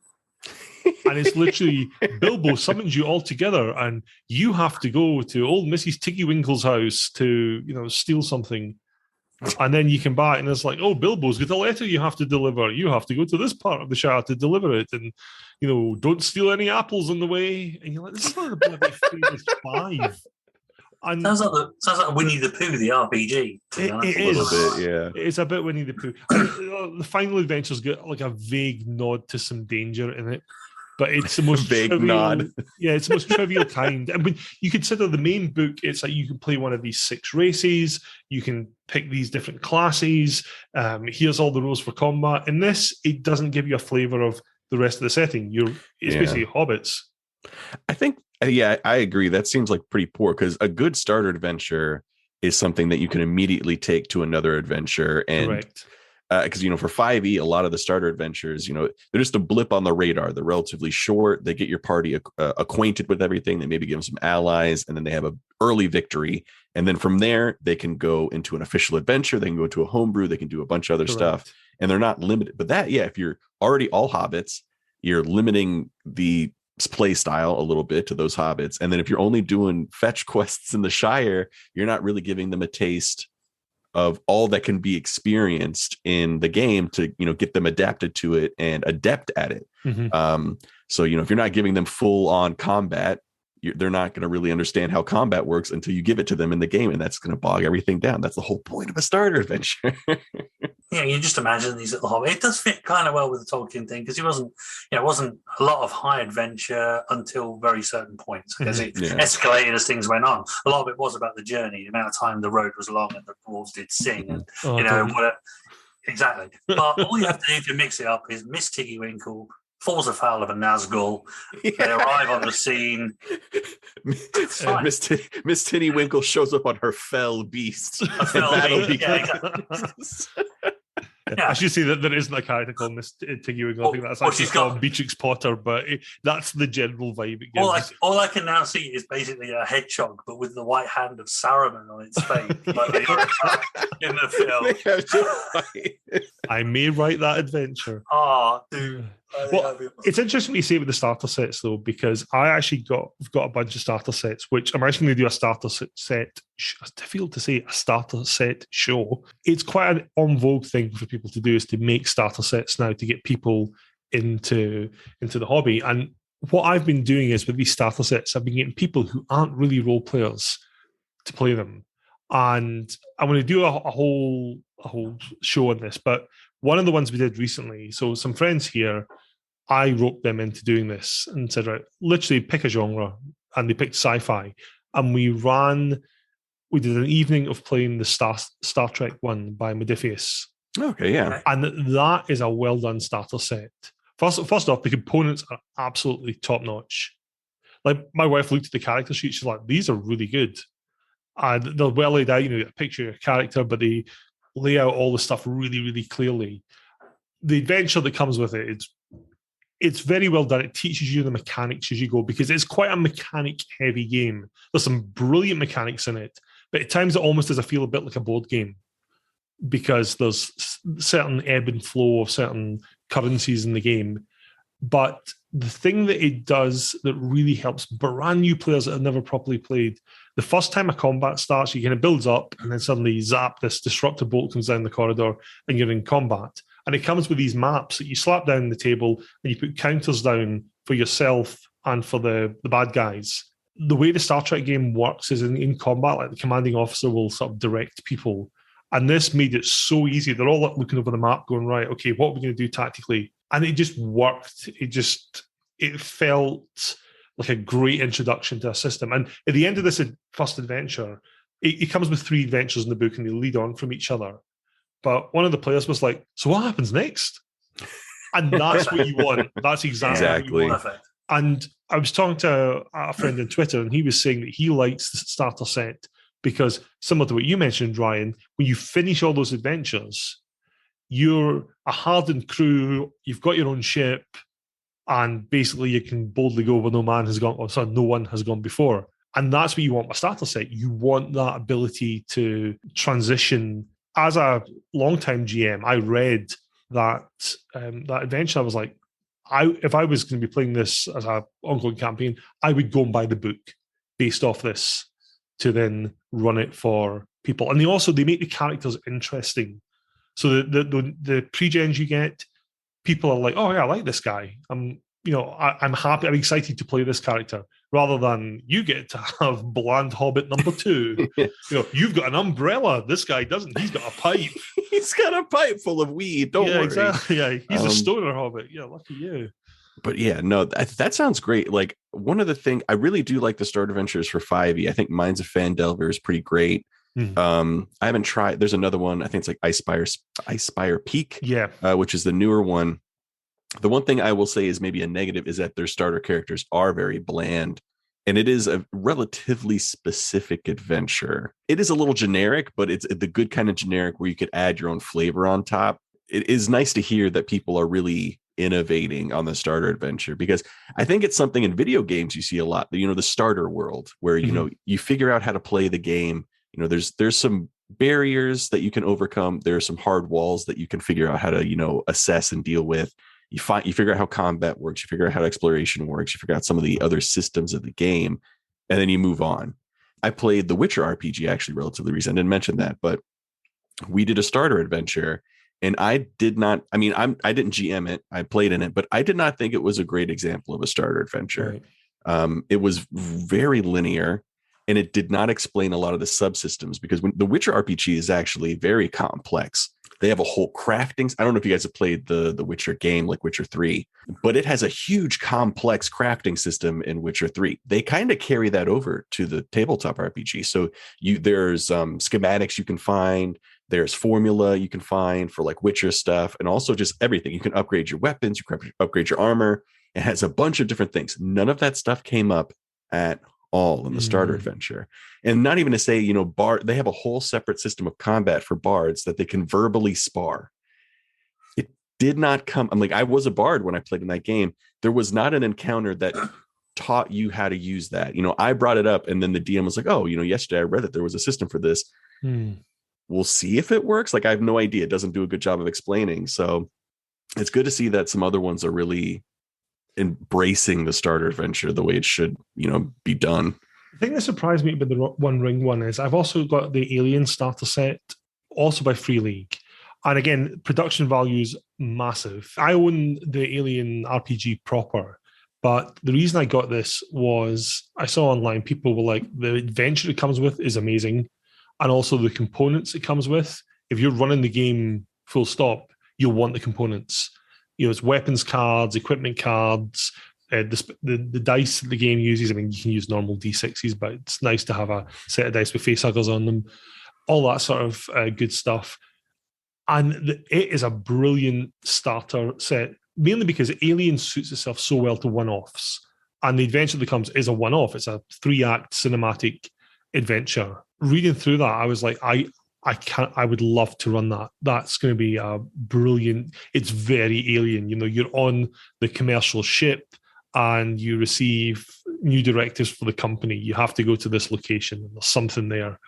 And it's literally Bilbo summons you all together, and you have to go to old Mrs. Tiggywinkle's house to, steal something. And then you come back, and it's like, oh, Bilbo's got a letter you have to deliver. You have to go to this part of the Shire to deliver it, and don't steal any apples on the way. And you're like, this is one of the bloody famous 5. And sounds like Winnie the Pooh, the RPG. It is. A little bit, yeah. It's a bit Winnie the Pooh. The final adventure's got like a vague nod to some danger in it, but it's the most vague trivial, nod. Yeah, it's the most trivial kind. And when you consider the main book, it's like you can play one of these 6 races. You can pick these different classes. Here's all the rules for combat. In this, it doesn't give you a flavour of the rest of the setting. It's basically hobbits. I think Yeah, I agree. That seems like pretty poor, because a good starter adventure is something that you can immediately take to another adventure. And Correct. because for 5e, a lot of the starter adventures, they're just a blip on the radar. They're relatively short. They get your party acquainted with everything. They maybe give them some allies, and then they have a early victory. And then from there, they can go into an official adventure. They can go to a homebrew. They can do a bunch of other stuff, and they're not limited. But that, yeah, if you're already all hobbits, you're limiting the play style a little bit to those hobbits. And then if you're only doing fetch quests in the Shire, you're not really giving them a taste of all that can be experienced in the game to get them adapted to it and adept at it. So if you're not giving them full on combat, they're not going to really understand how combat works until you give it to them in the game, and that's going to bog everything down. That's the whole point of a starter adventure. Yeah, you just imagine these little hobbits. It does fit kind of well with the Tolkien thing, because it wasn't a lot of high adventure until very certain points, because it escalated as things went on. A lot of it was about the journey, the amount of time the road was long, and the dwarves did sing, and exactly. But all you have to do to mix it up is Miss Tiggywinkle falls afoul of a Nazgul. They arrive on the scene. Miss Tinnywinkle shows up on her fell beast. A fell beast. Exactly. I should say that there isn't a character called Miss Tiggywinkle. I think that's actually called Beatrix Potter, but that's the general vibe it gives. All I can now see is basically a hedgehog, but with the white hand of Saruman on its face, like they are in the film. I may write that adventure. Oh, dude. Well, it's interesting what you say with the starter sets, though, because I actually got a bunch of starter sets, which I'm actually going to do a starter set. It's difficult to say, a starter set show. It's quite an en vogue thing for people to do, is to make starter sets now to get people into the hobby. And what I've been doing is, with these starter sets, I've been getting people who aren't really role players to play them. And I'm going to do a whole show on this, but one of the ones we did recently, so some friends here, I roped them into doing this and said, right, literally pick a genre, and they picked sci-fi. And we did an evening of playing the Star Trek one by Modiphius. Okay, yeah. And that is a well done starter set. First off, the components are absolutely top notch. Like, my wife looked at the character sheet, she's like, these are really good. And they're well laid out, a picture of your character, but they lay out all the stuff really, really clearly. The adventure that comes with it, it's very well done. It teaches you the mechanics as you go, because it's quite a mechanic-heavy game. There's some brilliant mechanics in it, but at times it almost does feel a bit like a board game, because there's certain ebb and flow of certain currencies in the game. But the thing that it does that really helps brand new players that have never properly played, the first time a combat starts, you kind of builds up, and then suddenly zap, this disruptor bolt comes down the corridor and you're in combat. And it comes with these maps that you slap down the table, and you put counters down for yourself and for the bad guys. The way the Star Trek game works is in combat, like the commanding officer will sort of direct people. And this made it so easy. They're all looking over the map going, right, okay, what are we going to do tactically? And it just worked. It felt like a great introduction to a system. And at the end of this first adventure, it comes with 3 adventures in the book, and they lead on from each other. But one of the players was like, so what happens next? And that's what you want. That's exactly what you want. Perfect. And I was talking to a friend on Twitter, and he was saying that he likes the starter set because, similar to what you mentioned, Ryan, when you finish all those adventures, you're a hardened crew, you've got your own ship, and basically you can boldly go where no one has gone before. And that's what you want with a starter set. You want that ability to transition. As a long-time GM, I read that adventure. I was like, if I was going to be playing this as an ongoing campaign, I would go and buy the book based off this to then run it for people. And they make the characters interesting. So the pre-gens you get, people are like, oh yeah, I like this guy. I'm happy. I'm excited to play this character, rather than you get to have bland Hobbit number 2. You've got an umbrella. This guy doesn't. He's got a pipe. He's got a pipe full of weed. Don't worry. Exactly. Yeah, he's a stoner Hobbit. Yeah, lucky you. But yeah, no, that sounds great. Like, one of the things I really do like the Start Adventures for 5e. I think Minds of Fandelver is pretty great. I haven't tried. There's another one. I think it's like Icespire Peak. Yeah, which is the newer one. The one thing I will say is maybe a negative is that their starter characters are very bland And it is a relatively specific adventure. It is a little generic, but it's the good kind of generic where you could add your own flavor on top. It is nice to hear that people are really innovating on the starter adventure, because I think it's something in video games you see a lot, the starter world where, you figure out how to play the game. There's some barriers that you can overcome. There are some hard walls that you can figure out how to, assess and deal with. You figure out how combat works. You figure out how exploration works. You figure out some of the other systems of the game, and then you move on. I played the Witcher RPG actually relatively recently. I didn't mention that, but we did a starter adventure, and I didn't GM it. I played in it, but I did not think it was a great example of a starter adventure. Right. It was very linear, and it did not explain a lot of the subsystems, because when the Witcher RPG is actually very complex. They have a whole crafting. I don't know if you guys have played the Witcher game, like Witcher 3, but it has a huge complex crafting system in Witcher 3. They kind of carry that over to the tabletop RPG. So there's schematics you can find. There's formula you can find for like Witcher stuff, and also just everything. You can upgrade your weapons, you can upgrade your armor. It has a bunch of different things. None of that stuff came up at all in the starter adventure. And not even to say, they have a whole separate system of combat for bards that they can verbally spar. It did not come. I'm like, I was a bard when I played in that game. There was not an encounter that taught you how to use that. I brought it up, and then the DM was like, oh, yesterday I read that there was a system for this. We'll see if it works. Like, I have no idea. It doesn't do a good job of explaining. So it's good to see that some other ones are really embracing the starter adventure the way it should, be done. The thing that surprised me about the One Ring one is I've also got the Alien starter set, also by Free League. And again, production value's massive. I own the Alien RPG proper, but the reason I got this was I saw online people were like, the adventure it comes with is amazing. And also the components it comes with. If you're running the game full stop, you'll want the components. It's weapons cards, equipment cards, the dice that the game uses. I mean, you can use normal D6s, but it's nice to have a set of dice with facehuggers on them, all that sort of good stuff. And it is a brilliant starter set, mainly because Alien suits itself so well to one-offs. And the adventure that comes is a one-off. It's a 3-act cinematic adventure. Reading through that, I was like, I would love to run that. That's going to be a brilliant. It's very Alien. You're on the commercial ship and you receive new directives for the company. You have to go to this location, and there's something there.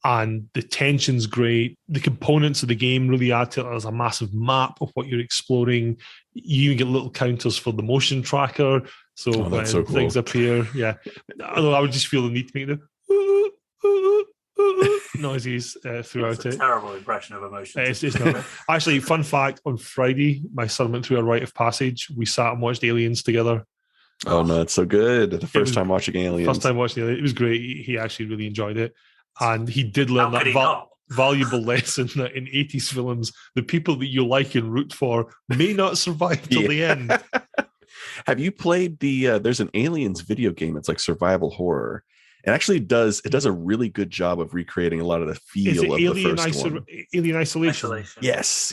And the tension's great. The components of the game really add to it. There's a massive map of what you're exploring. You even get little counters for the motion tracker. So when things appear, yeah. Although I would just feel the need to make the noises throughout it. Terrible impression of emotion. It's not. Actually, fun fact, on Friday, my son went through a rite of passage. We sat and watched Aliens together. Oh, no, it's so good. The first time watching Aliens. First time watching Aliens. It was great. He actually really enjoyed it. And he did learn that valuable lesson that in 80s films, the people that you like and root for may not survive till the end. Have you played there's an Aliens video game that's like survival horror. It actually does a really good job of recreating a lot of the feel of the first one. Alien Isolation. Yes.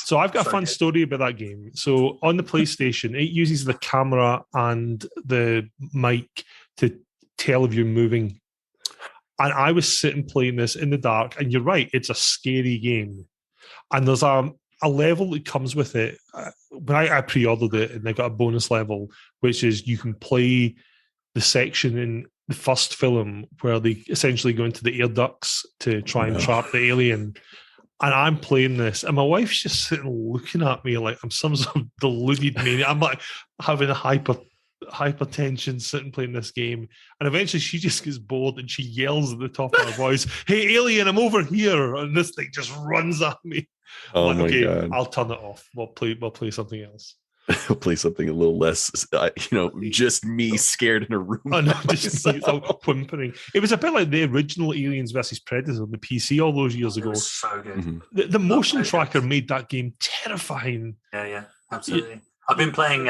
So I've got a fun story about that game. So on the PlayStation, it uses the camera and the mic to tell if you're moving. And I was sitting playing this in the dark, and you're right, it's a scary game. And there's a level that comes with it. When I pre-ordered it, and I got a bonus level, which is you can play the section in the first film where they essentially go into the air ducts to try and trap the alien. And I'm playing this, and my wife's just sitting looking at me like I'm some sort of deluded maniac. I'm like having a hypertension sitting playing this game. And eventually she just gets bored and she yells at the top of her voice, "Hey, alien, I'm over here." And this thing just runs at me. Oh like, my okay, God. I'll turn it off. We'll play something else. We'll play something a little less, just me scared in a room. Oh no, just whimpering. It was a bit like the original Aliens versus Predator on the PC all those years ago. It was so good. Mm-hmm. The motion tracker made that game terrifying. Yeah, absolutely. I've been playing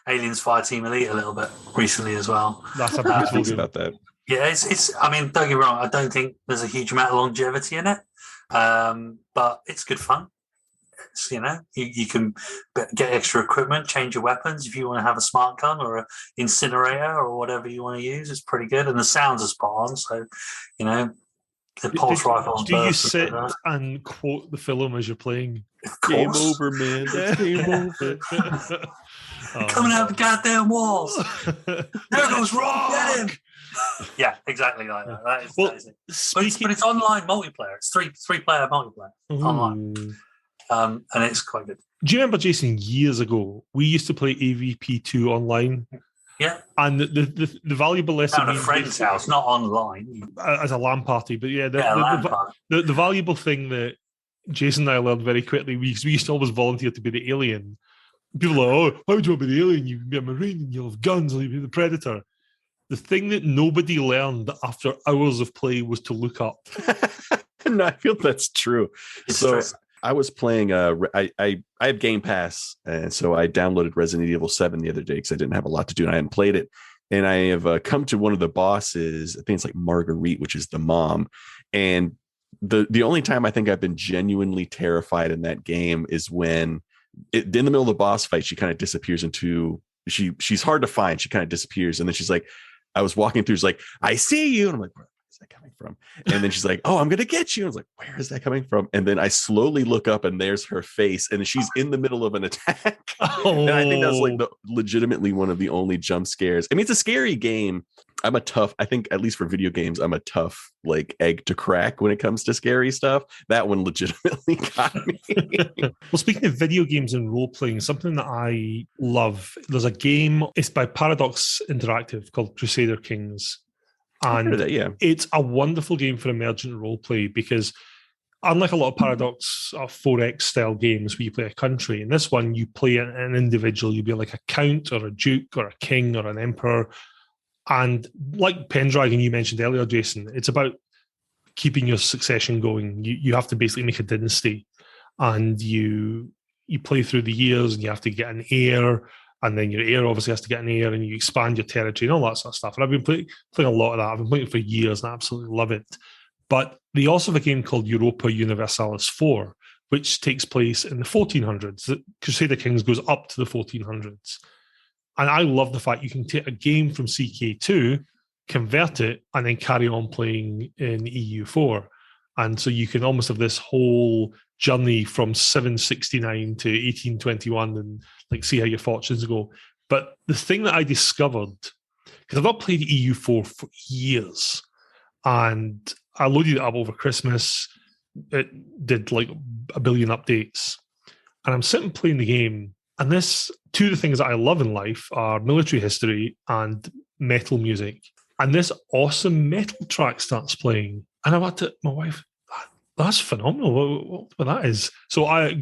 Aliens Fireteam Elite a little bit recently as well. That's a beautiful game. About that. Yeah, it's. I mean, don't get me wrong. I don't think there's a huge amount of longevity in it, but it's good fun. You can get extra equipment, change your weapons if you want to have a smart gun or an incinerator or whatever you want to use. It's pretty good, and the sounds are spot on. So, the pulse rifles. Do you sit and quote the film as you're playing? Game over, man. It's game over. Coming out the goddamn walls. There goes Rock. Get him. Yeah, exactly like that. That is it. But it's online multiplayer. It's three-player multiplayer online. And it's quite good. Do you remember, Jason, years ago, we used to play AVP2 online? Yeah. And the valuable lesson... At a friend's house, not online. As a LAN party. But yeah, the valuable thing that Jason and I learned very quickly, we used to always volunteer to be the alien. People are like, why would you want to be the alien? You can be a Marine and you'll have guns and you'll be the Predator. The thing that nobody learned after hours of play was to look up. No, I feel that's true. It's so true. I was playing, I have Game Pass, and so I downloaded Resident Evil 7 the other day because I didn't have a lot to do and I hadn't played it. And I have come to one of the bosses, I think it's like Marguerite, which is the mom. And the only time I think I've been genuinely terrified in that game is when in the middle of the boss fight, she kind of disappears into, she's hard to find. She kind of disappears. And then she's like, I was walking through, she's like, I see you. And I'm like, where is that coming from? And then she's like, oh, I'm going to get you. I was like, where is that coming from? And then I slowly look up and there's her face and she's in the middle of an attack. And I think that's like legitimately one of the only jump scares. I mean, it's a scary game. I think at least for video games, I'm a tough like egg to crack when it comes to scary stuff. That one legitimately got me. Well, speaking of video games and role-playing, something that I love, there's a game, it's by Paradox Interactive called Crusader Kings. And it's a wonderful game for emergent role-play because unlike a lot of Paradox 4X style games where you play a country, in this one you play an individual. You'll be like a count or a duke or a king or an emperor. And like Pendragon you mentioned earlier, Jason, it's about keeping your succession going. You have to basically make a dynasty, and you play through the years, and you have to get an heir, and then your heir obviously has to get an heir, and you expand your territory and all that sort of stuff. And I've been playing a lot of that. I've been playing it for years, and I absolutely love it. But they also have a game called Europa Universalis 4, which takes place in the 1400s. Crusader Kings goes up to the 1400s. And I love the fact you can take a game from CK2, convert it, and then carry on playing in EU4. And so you can almost have this whole journey from 769 to 1821 and like see how your fortunes go. But the thing that I discovered, because I've not played EU4 for years, and I loaded it up over Christmas. It did like a billion updates. And I'm sitting playing the game, and two of the things that I love in life are military history and metal music. And this awesome metal track starts playing. And I went to my wife, that's phenomenal. What that is. So I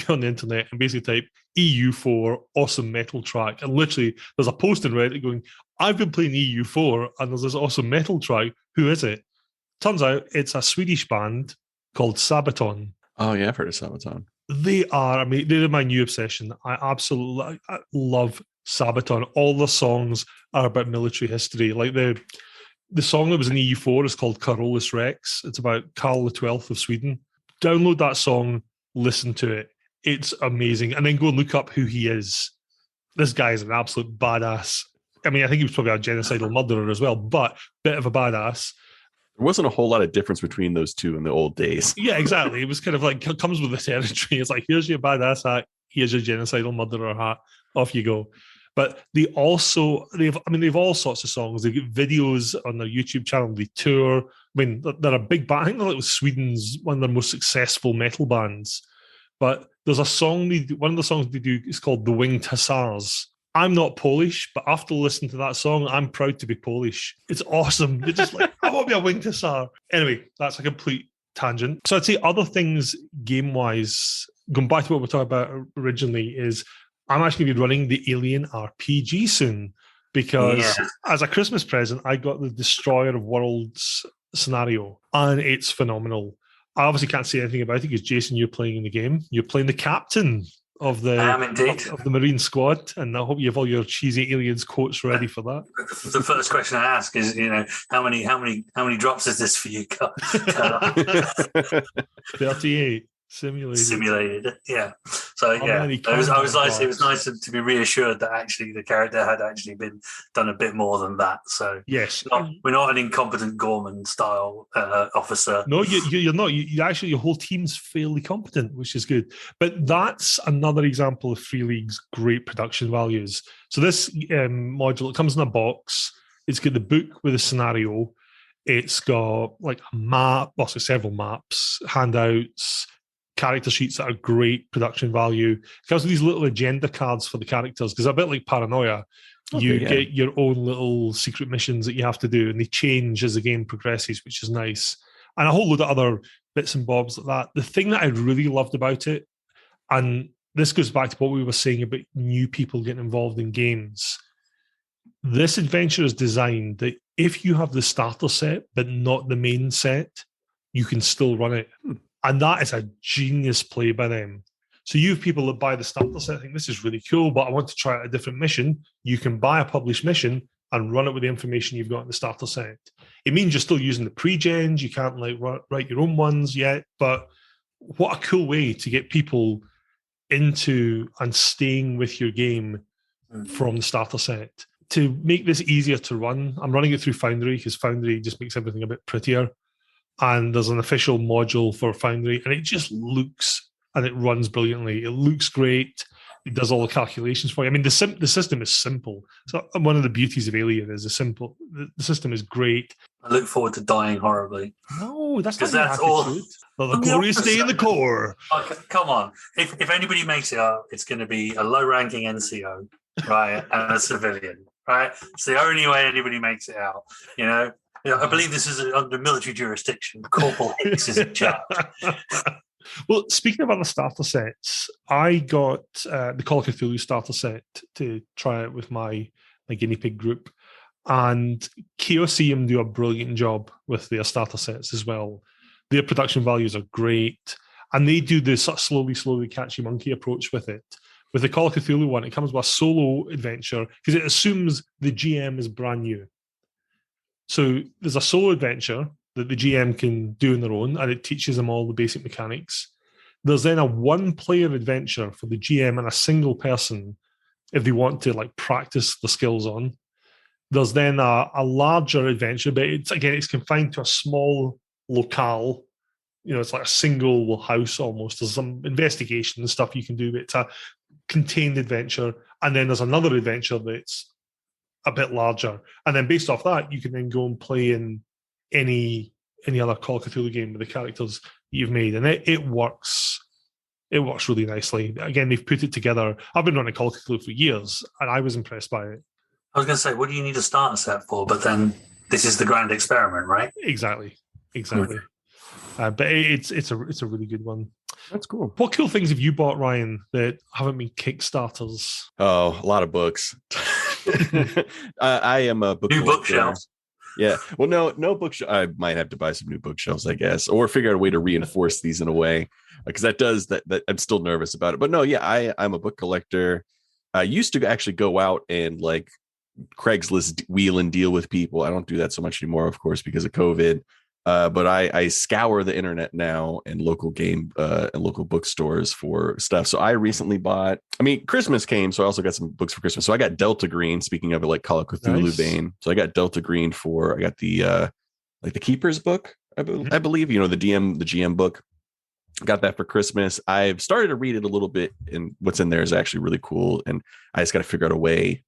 go on the internet and basically type EU4 awesome metal track. And literally there's a post in Reddit going, I've been playing EU4 and there's this awesome metal track. Who is it? Turns out it's a Swedish band called Sabaton. Oh yeah, I've heard of Sabaton. They're my new obsession. I love Sabaton. All the songs are about military history. Like the song that was in EU4 is called Carolus Rex. It's about Carl XII of Sweden. Download that song, listen to it. It's amazing. And then go and look up who he is. This guy is an absolute badass. I mean, I think he was probably a genocidal murderer as well, but bit of a badass. There wasn't a whole lot of difference between those two in the old days. Yeah, exactly. It was kind of like, comes with the territory. It's like, here's your badass hat, here's your genocidal murderer hat, off you go. But they've all sorts of songs. They've got videos on their YouTube channel. They tour. I mean, they're a big band. I think they're like Sweden's one of their most successful metal bands. But there's a song, one of the songs they do is called The Winged Hussars. I'm not Polish, but after listening to that song, I'm proud to be Polish. It's awesome. They're just like, I want to be a winged hussar. Anyway, that's a complete tangent. So I'd say other things game-wise, going back to what we were talking about originally, is I'm actually going to be running the Alien RPG soon because as a Christmas present, I got the Destroyer of Worlds scenario, and it's phenomenal. I obviously can't say anything about it because, Jason, you're playing in the game. You're playing the captain of the Marine squad, and I hope you have all your cheesy aliens quotes ready for that. The first question I ask is, how many drops is this for you? 38. simulated. Yeah. So How yeah, many it was nice. It was combat nice to be reassured that actually the character had actually been done a bit more than that. So Yes. we're not an incompetent Gorman style officer. No, you're not. You actually, your whole team's fairly competent, which is good. But that's another example of Free League's great production values. So this module, it comes in a box. It's got the book with a scenario. It's got like a map, so several maps, handouts, character sheets that are great production value. It comes with these little agenda cards for the characters, because a bit like Paranoia, you get your own little secret missions that you have to do, and they change as the game progresses, which is nice. And a whole load of other bits and bobs like that. The thing that I really loved about it, and this goes back to what we were saying about new people getting involved in games, this adventure is designed that if you have the starter set but not the main set, you can still run it. And that is a genius play by them. So you have people that buy the starter set, think this is really cool, but I want to try out a different mission. You can buy a published mission and run it with the information you've got in the starter set. It means you're still using the pre-gens. You can't like write your own ones yet, but what a cool way to get people into and staying with your game from the starter set. To make this easier to run, I'm running it through Foundry, because Foundry just makes everything a bit prettier. And there's an official module for Foundry, and it just looks and it runs brilliantly. It looks great. It does all the calculations for you. I mean, the system is simple. So one of the beauties of Alien is the system is great. I look forward to dying horribly. No, that's not that's your all. attitude. Well, the glorious day in the core. Okay, come on. If anybody makes it up, it's going to be a low-ranking NCO, right, and a civilian, right? It's the only way anybody makes it out, you know? I believe this is under military jurisdiction. Corporal Hicks is in charge. Well, speaking of other starter sets, I got the Call of Cthulhu starter set to try it with my guinea pig group. And Chaosium do a brilliant job with their starter sets as well. Their production values are great. And they do this sort of slowly catchy monkey approach with it. With the Call of Cthulhu one, it comes with a solo adventure because it assumes the GM is brand new. So there's a solo adventure that the GM can do on their own, and it teaches them all the basic mechanics. There's then a one-player adventure for the GM and a single person if they want to like practice the skills on. There's then a larger adventure, but it's confined to a small locale. You know, it's like a single house almost. There's some investigation and stuff you can do, but it's a contained adventure. And then there's another adventure that's a bit larger. And then based off that, you can then go and play in any other Call of Cthulhu game with the characters you've made. And it works. It works really nicely. Again, they've put it together. I've been running Call of Cthulhu for years, and I was impressed by it. I was going to say, what do you need a starter set for? But then this is the grand experiment, right? Exactly. But it's a really good one. That's cool. What cool things have you bought, Ryan, that haven't been Kickstarters? Oh, a lot of books. I am a book new bookshelves. Yeah. Well, no bookshelf. I might have to buy some new bookshelves, I guess, or figure out a way to reinforce these in a way, because that I'm still nervous about it. But no, yeah, I'm a book collector. I used to actually go out and like Craigslist wheel and deal with people. I don't do that so much anymore, of course, because of COVID. But I scour the internet now and local game and local bookstores for stuff. So I recently bought, Christmas came, so I also got some books for Christmas. So I got Delta Green, speaking of it, like Call of Cthulhu vein. So I got Delta Green I got the the Keepers book, I believe, the GM book. Got that for Christmas. I've started to read it a little bit, and what's in there is actually really cool. And I just got to figure out a way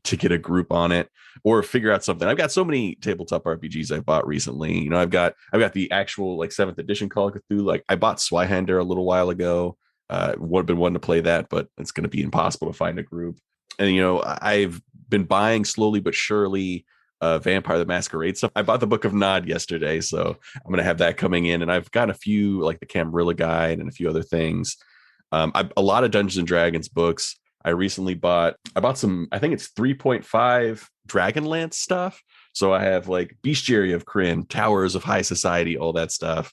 to get a group on it or figure out something. I've got so many tabletop RPGs I've bought recently. I've got the actual 7th edition Call of Cthulhu. Like I bought Zweihander a little while ago. Would have been wanting to play that, but it's going to be impossible to find a group. And I've been buying slowly but surely Vampire the Masquerade stuff. I bought the Book of Nod yesterday, so I'm gonna have that coming in, and I've got a few like the Camarilla Guide and a few other things. A lot of Dungeons and Dragons books. I bought some, I think it's 3.5 Dragonlance stuff. So I have like Bestiary of Kryn, Towers of High Society, all that stuff.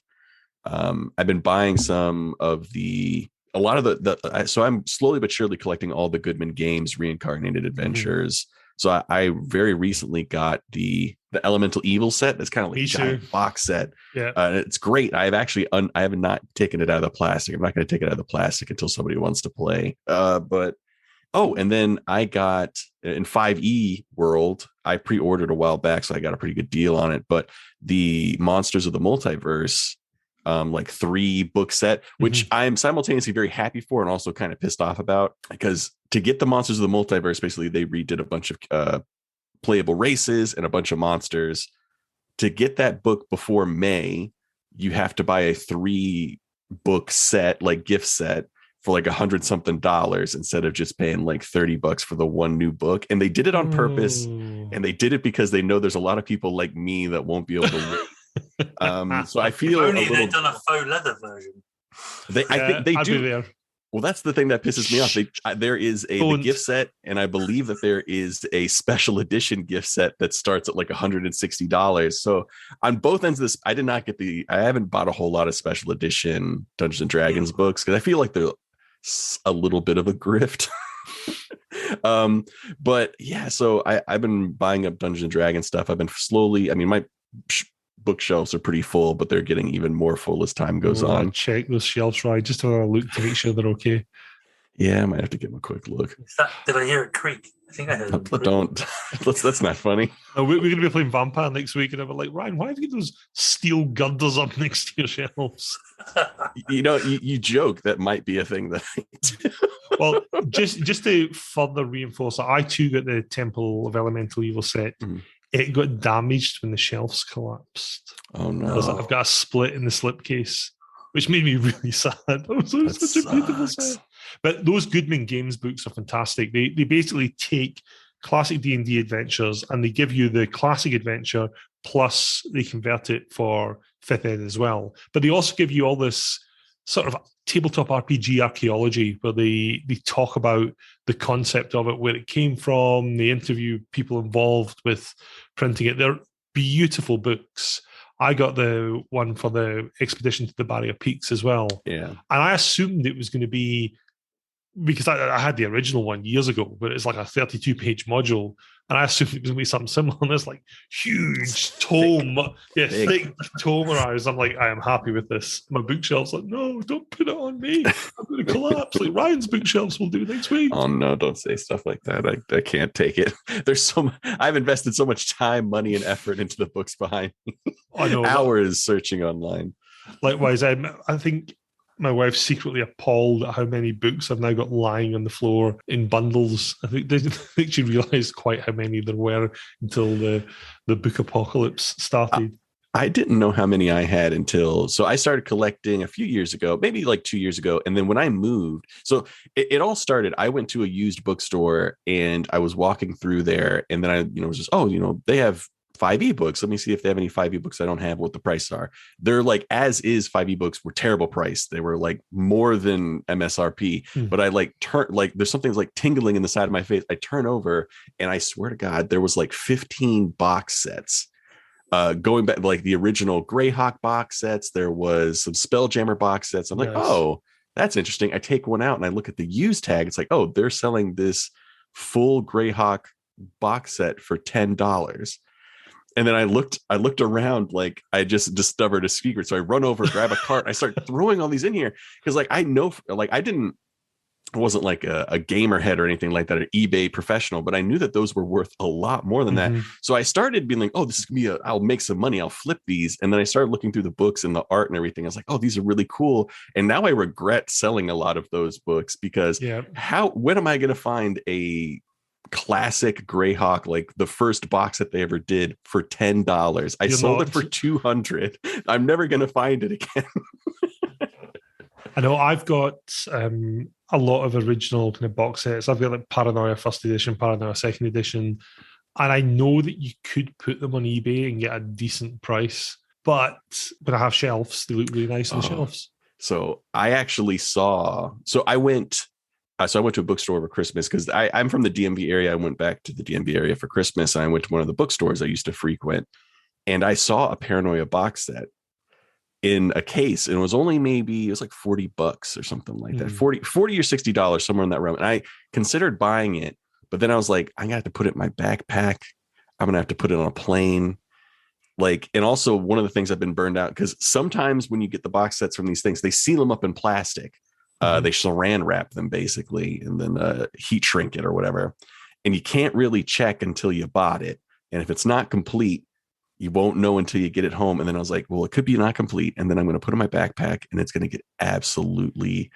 I've been buying some of a lot of so I'm slowly but surely collecting all the Goodman Games Reincarnated Adventures. So I very recently got the Elemental Evil set. That's kind of like a giant box set. Yeah, it's great. I've actually I have not taken it out of the plastic. I'm not going to take it out of the plastic until somebody wants to play. And then I got in 5e world, I pre-ordered a while back, so I got a pretty good deal on it. But the Monsters of the Multiverse, like 3-book set, which I'm simultaneously very happy for and also kind of pissed off about, because to get the Monsters of the Multiverse, basically they redid a bunch of playable races and a bunch of monsters. To get that book before May, you have to buy a 3-book set, like gift set, for like $100-something instead of just paying like $30 for the one new book. And they did it on purpose. And they did it because they know there's a lot of people like me that won't be able to wait. So I feel only they've done a faux leather version. I think they do. There. Well, that's the thing that pisses me off. There is the gift set, and I believe that there is a special edition gift set that starts at like $160. So on both ends of this, I haven't bought a whole lot of special edition Dungeons and Dragons books because I feel like they're a little bit of a grift. But yeah, so I've been buying up Dungeons and Dragons stuff. I've been slowly, my bookshelves are pretty full, but they're getting even more full as time goes on. Check those shelves, right? Just have a look to make sure they're okay. Yeah, I might have to give them a quick look. Did I hear it creak? I think I heard it. Don't. That's not funny. No, we're going to be playing Vampire next week, and I'm like, Ryan, why have you got those steel girders up next to your shelves? You joke that might be a thing that I do. Well, just to further reinforce that, I too got the Temple of Elemental Evil set. It got damaged when the shelves collapsed. Oh no! I've got a split in the slipcase, which made me really sad. It was such a beautiful set. But those Goodman Games books are fantastic. They basically take classic D&D adventures and they give you the classic adventure, plus they convert it for 5th ed as well. But they also give you all this sort of tabletop RPG archaeology where they talk about the concept of it, where it came from, they interview people involved with printing it. They're beautiful books. I got the one for the Expedition to the Barrier Peaks as well. Yeah. And I assumed it was going to be, because I had the original one years ago, but it's like a 32-page module, and I assumed it was going to be something similar. And it's like huge tome, thick tomerized. I'm like, I am happy with this. My bookshelf's like, no, don't put it on me. I'm going to collapse. Like Ryan's bookshelves will do next week. Oh no, don't say stuff like that. I can't take it. I've invested so much time, money, and effort into the books behind me. I know. Hours searching online. Likewise, I think my wife's secretly appalled at how many books I've now got lying on the floor in bundles. I think she realised quite how many there were until the book apocalypse started. I didn't know how many I had so I started collecting a few years ago, maybe like 2 years ago. And then when I moved, so it all started, I went to a used bookstore and I was walking through there, and then I was just, they have 5e books. Let me see if they have any 5e books I don't have, what the prices are. They're like, as is 5e books were terrible price. They were like more than MSRP, but I there's something like tingling in the side of my face. I turn over and I swear to God, there was like 15 box sets. Going back, like the original Greyhawk box sets, there was some Spelljammer box sets. I'm like, oh, that's interesting. I take one out and I look at the used tag. It's like, oh, they're selling this full Greyhawk box set for $10. And then I looked around, like I just discovered a secret. So I run over, grab a cart, and I start throwing all these in here because, like, I know, like, I wasn't like a gamer head or anything like that, an eBay professional, but I knew that those were worth a lot more than that. So I started being like, oh, this is gonna be I'll make some money, I'll flip these. And then I started looking through the books and the art and everything. I was like, oh, these are really cool. And now I regret selling a lot of those books because when am I going to find a classic Greyhawk, like the first box that they ever did, for $10? I sold it for $200. I'm never going to find it again. I know I've got a lot of original kind of box sets. I've got like Paranoia First Edition, Paranoia Second Edition, and I know that you could put them on eBay and get a decent price. But when I have shelves, they look really nice on the shelves. So I actually I went to a bookstore over Christmas because I'm from the DMV area. I went back to the DMV area for Christmas, and I went to one of the bookstores I used to frequent, and I saw a Paranoia box set in a case, and it was only it was like $40 or something like that, $40 or $60, somewhere in that realm. And I considered buying it, But then I was like, I'm gonna have to put it in my backpack. I'm gonna have to put it on a plane. Like, and also one of the things I've been burned out, because sometimes when you get the box sets from these things, they seal them up in plastic. They saran wrap them basically, and then heat shrink it or whatever. And you can't really check until you bought it. And if it's not complete, you won't know until you get it home. And then I was like, well, it could be not complete. And then I'm going to put it in my backpack and it's going to get absolutely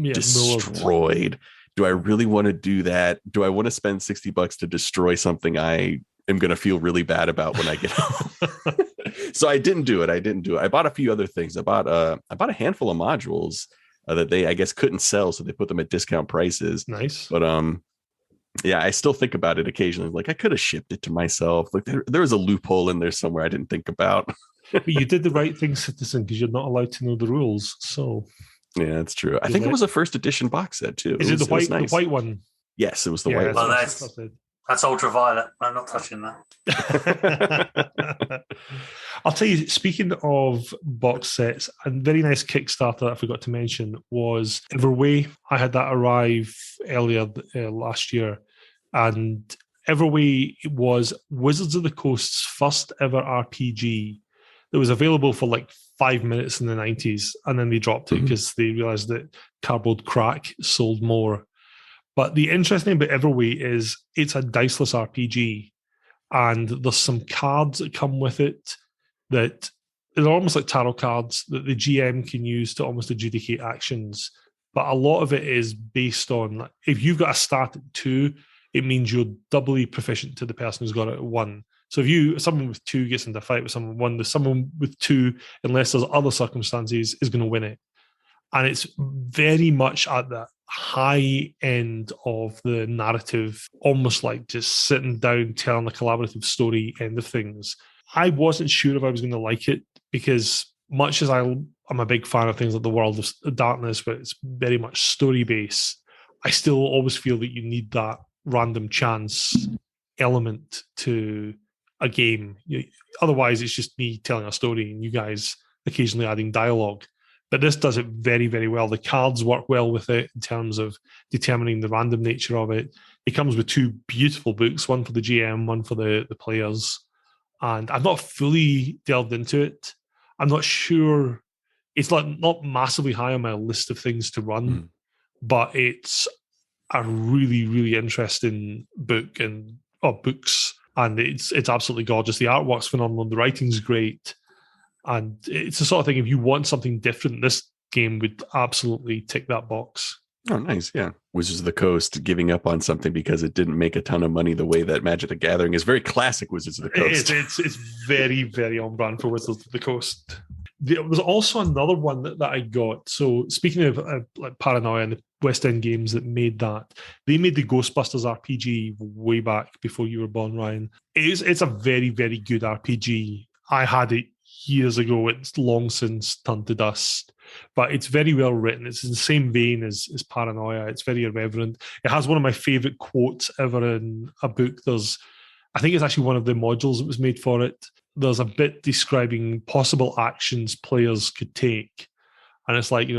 destroyed. Do I really want to do that? Do I want to spend $60 to destroy something I am going to feel really bad about when I get home? So I didn't do it. I bought a few other things. I bought a handful of modules that they, I guess, couldn't sell. So they put them at discount prices. Nice. But yeah, I still think about it occasionally. Like, I could have shipped it to myself. Like, there was a loophole in there somewhere I didn't think about. But you did the right thing, Citizen, because you're not allowed to know the rules. So yeah, that's true. I think it was a first edition box set too. Is it the white, nice. The white one? Yes, it was the white well, one. That's ultraviolet. I'm not touching that. I'll tell you, speaking of box sets, a very nice Kickstarter that I forgot to mention was Everway. I had that arrive earlier last year. And Everway was Wizards of the Coast's first ever RPG that was available for like 5 minutes in the 90s. And then they dropped it because they realized that Cardboard Crack sold more. But the interesting thing about Everway is it's a diceless RPG. And there's some cards that come with it that they're almost like tarot cards that the GM can use to almost adjudicate actions. But a lot of it is based on, if you've got a start at 2, it means you're doubly proficient to the person who's got it at 1. So if someone with 2 gets into a fight with someone 1, someone with 2, unless there's other circumstances, is going to win it. And it's very much at the high end of the narrative, almost like just sitting down, telling a collaborative story end of things. I wasn't sure if I was going to like it because much as I'm a big fan of things like the World of Darkness, where it's very much story-based, I still always feel that you need that random chance element to a game. Otherwise, it's just me telling a story and you guys occasionally adding dialogue. But this does it very, very well. The cards work well with it in terms of determining the random nature of it. It comes with 2 beautiful books, one for the GM, one for the players. And I've not fully delved into it. I'm not sure. It's not massively high on my list of things to run, but it's a really, really interesting book books. And it's absolutely gorgeous. The artwork's phenomenal. The writing's great. And it's the sort of thing, if you want something different, this game would absolutely tick that box. Oh, nice. Yeah. Wizards of the Coast giving up on something because it didn't make a ton of money the way that Magic the Gathering is. Very classic Wizards of the Coast. It's very, very on brand for Wizards of the Coast. There was also another one that I got. So speaking of like Paranoia and the West End games that made that, they made the Ghostbusters RPG way back before you were born, Ryan. It's a very, very good RPG. I had it years ago. It's long since turned to dust, but it's very well written. It's in the same vein as Paranoia. It's very irreverent. It has one of my favorite quotes ever in a book. I think it's actually one of the modules that was made for it. There's a bit describing possible actions players could take. And it's like,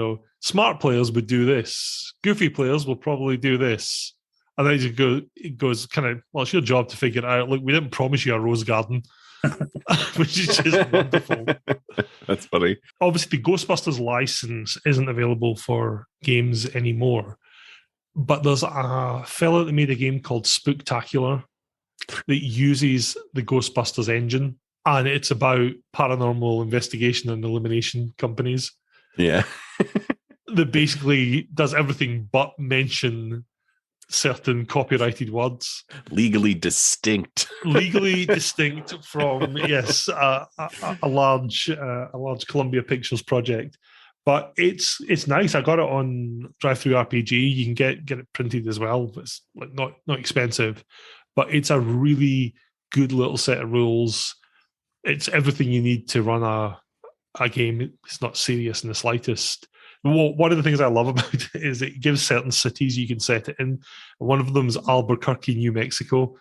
smart players would do this. Goofy players will probably do this. And then it goes kind of, well, it's your job to figure it out. Look, we didn't promise you a rose garden. Which is just wonderful. That's funny. Obviously, the Ghostbusters license isn't available for games anymore, but there's a fellow that made a game called Spooktacular that uses the Ghostbusters engine, and it's about paranormal investigation and elimination companies. Yeah. That basically does everything but mention certain copyrighted words. Legally distinct from, yes, a large Columbia Pictures project. But it's nice. I got it on Drive-Thru-RPG. You can get it printed as well. It's like not expensive, but it's a really good little set of rules. It's everything you need to run a game. It's not serious in the slightest. One of the things I love about it is it gives certain cities you can set it in. One of them is Albuquerque, New Mexico.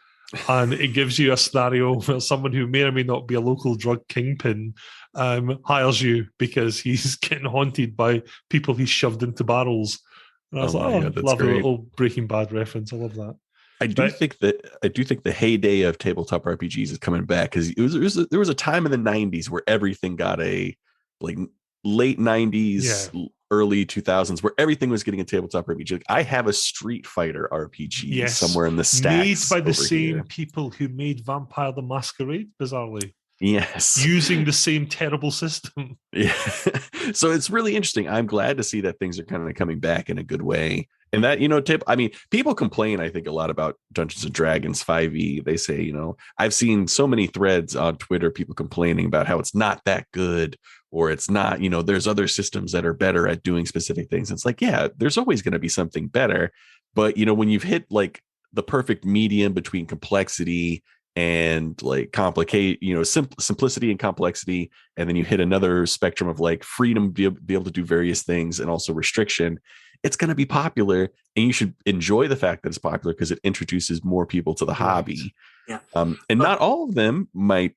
And it gives you a scenario where someone who may or may not be a local drug kingpin hires you because he's getting haunted by people he's shoved into barrels. And I was love a little Breaking Bad reference. I love that. I do think the heyday of tabletop RPGs is coming back, because there was a time in the 90s where everything got a like late 90s, early 2000s, where everything was getting a tabletop RPG. Like, I have a Street Fighter RPG somewhere in the stacks, made by the same here. people who made Vampire the Masquerade, bizarrely. Yes. Using the same terrible system. Yeah. So it's really interesting. I'm glad to see that things are kind of coming back in a good way. And that, people complain, I think, a lot about Dungeons and Dragons 5e. They say, I've seen so many threads on Twitter, people complaining about how it's not that good, or it's not, there's other systems that are better at doing specific things. It's like, yeah, there's always going to be something better. But, when you've hit like the perfect medium between complexity and like complicate, simplicity and complexity, and then you hit another spectrum of like freedom to be able to do various things and also restriction, it's going to be popular, and you should enjoy the fact that it's popular because it introduces more people to the hobby. Yeah. And not all of them may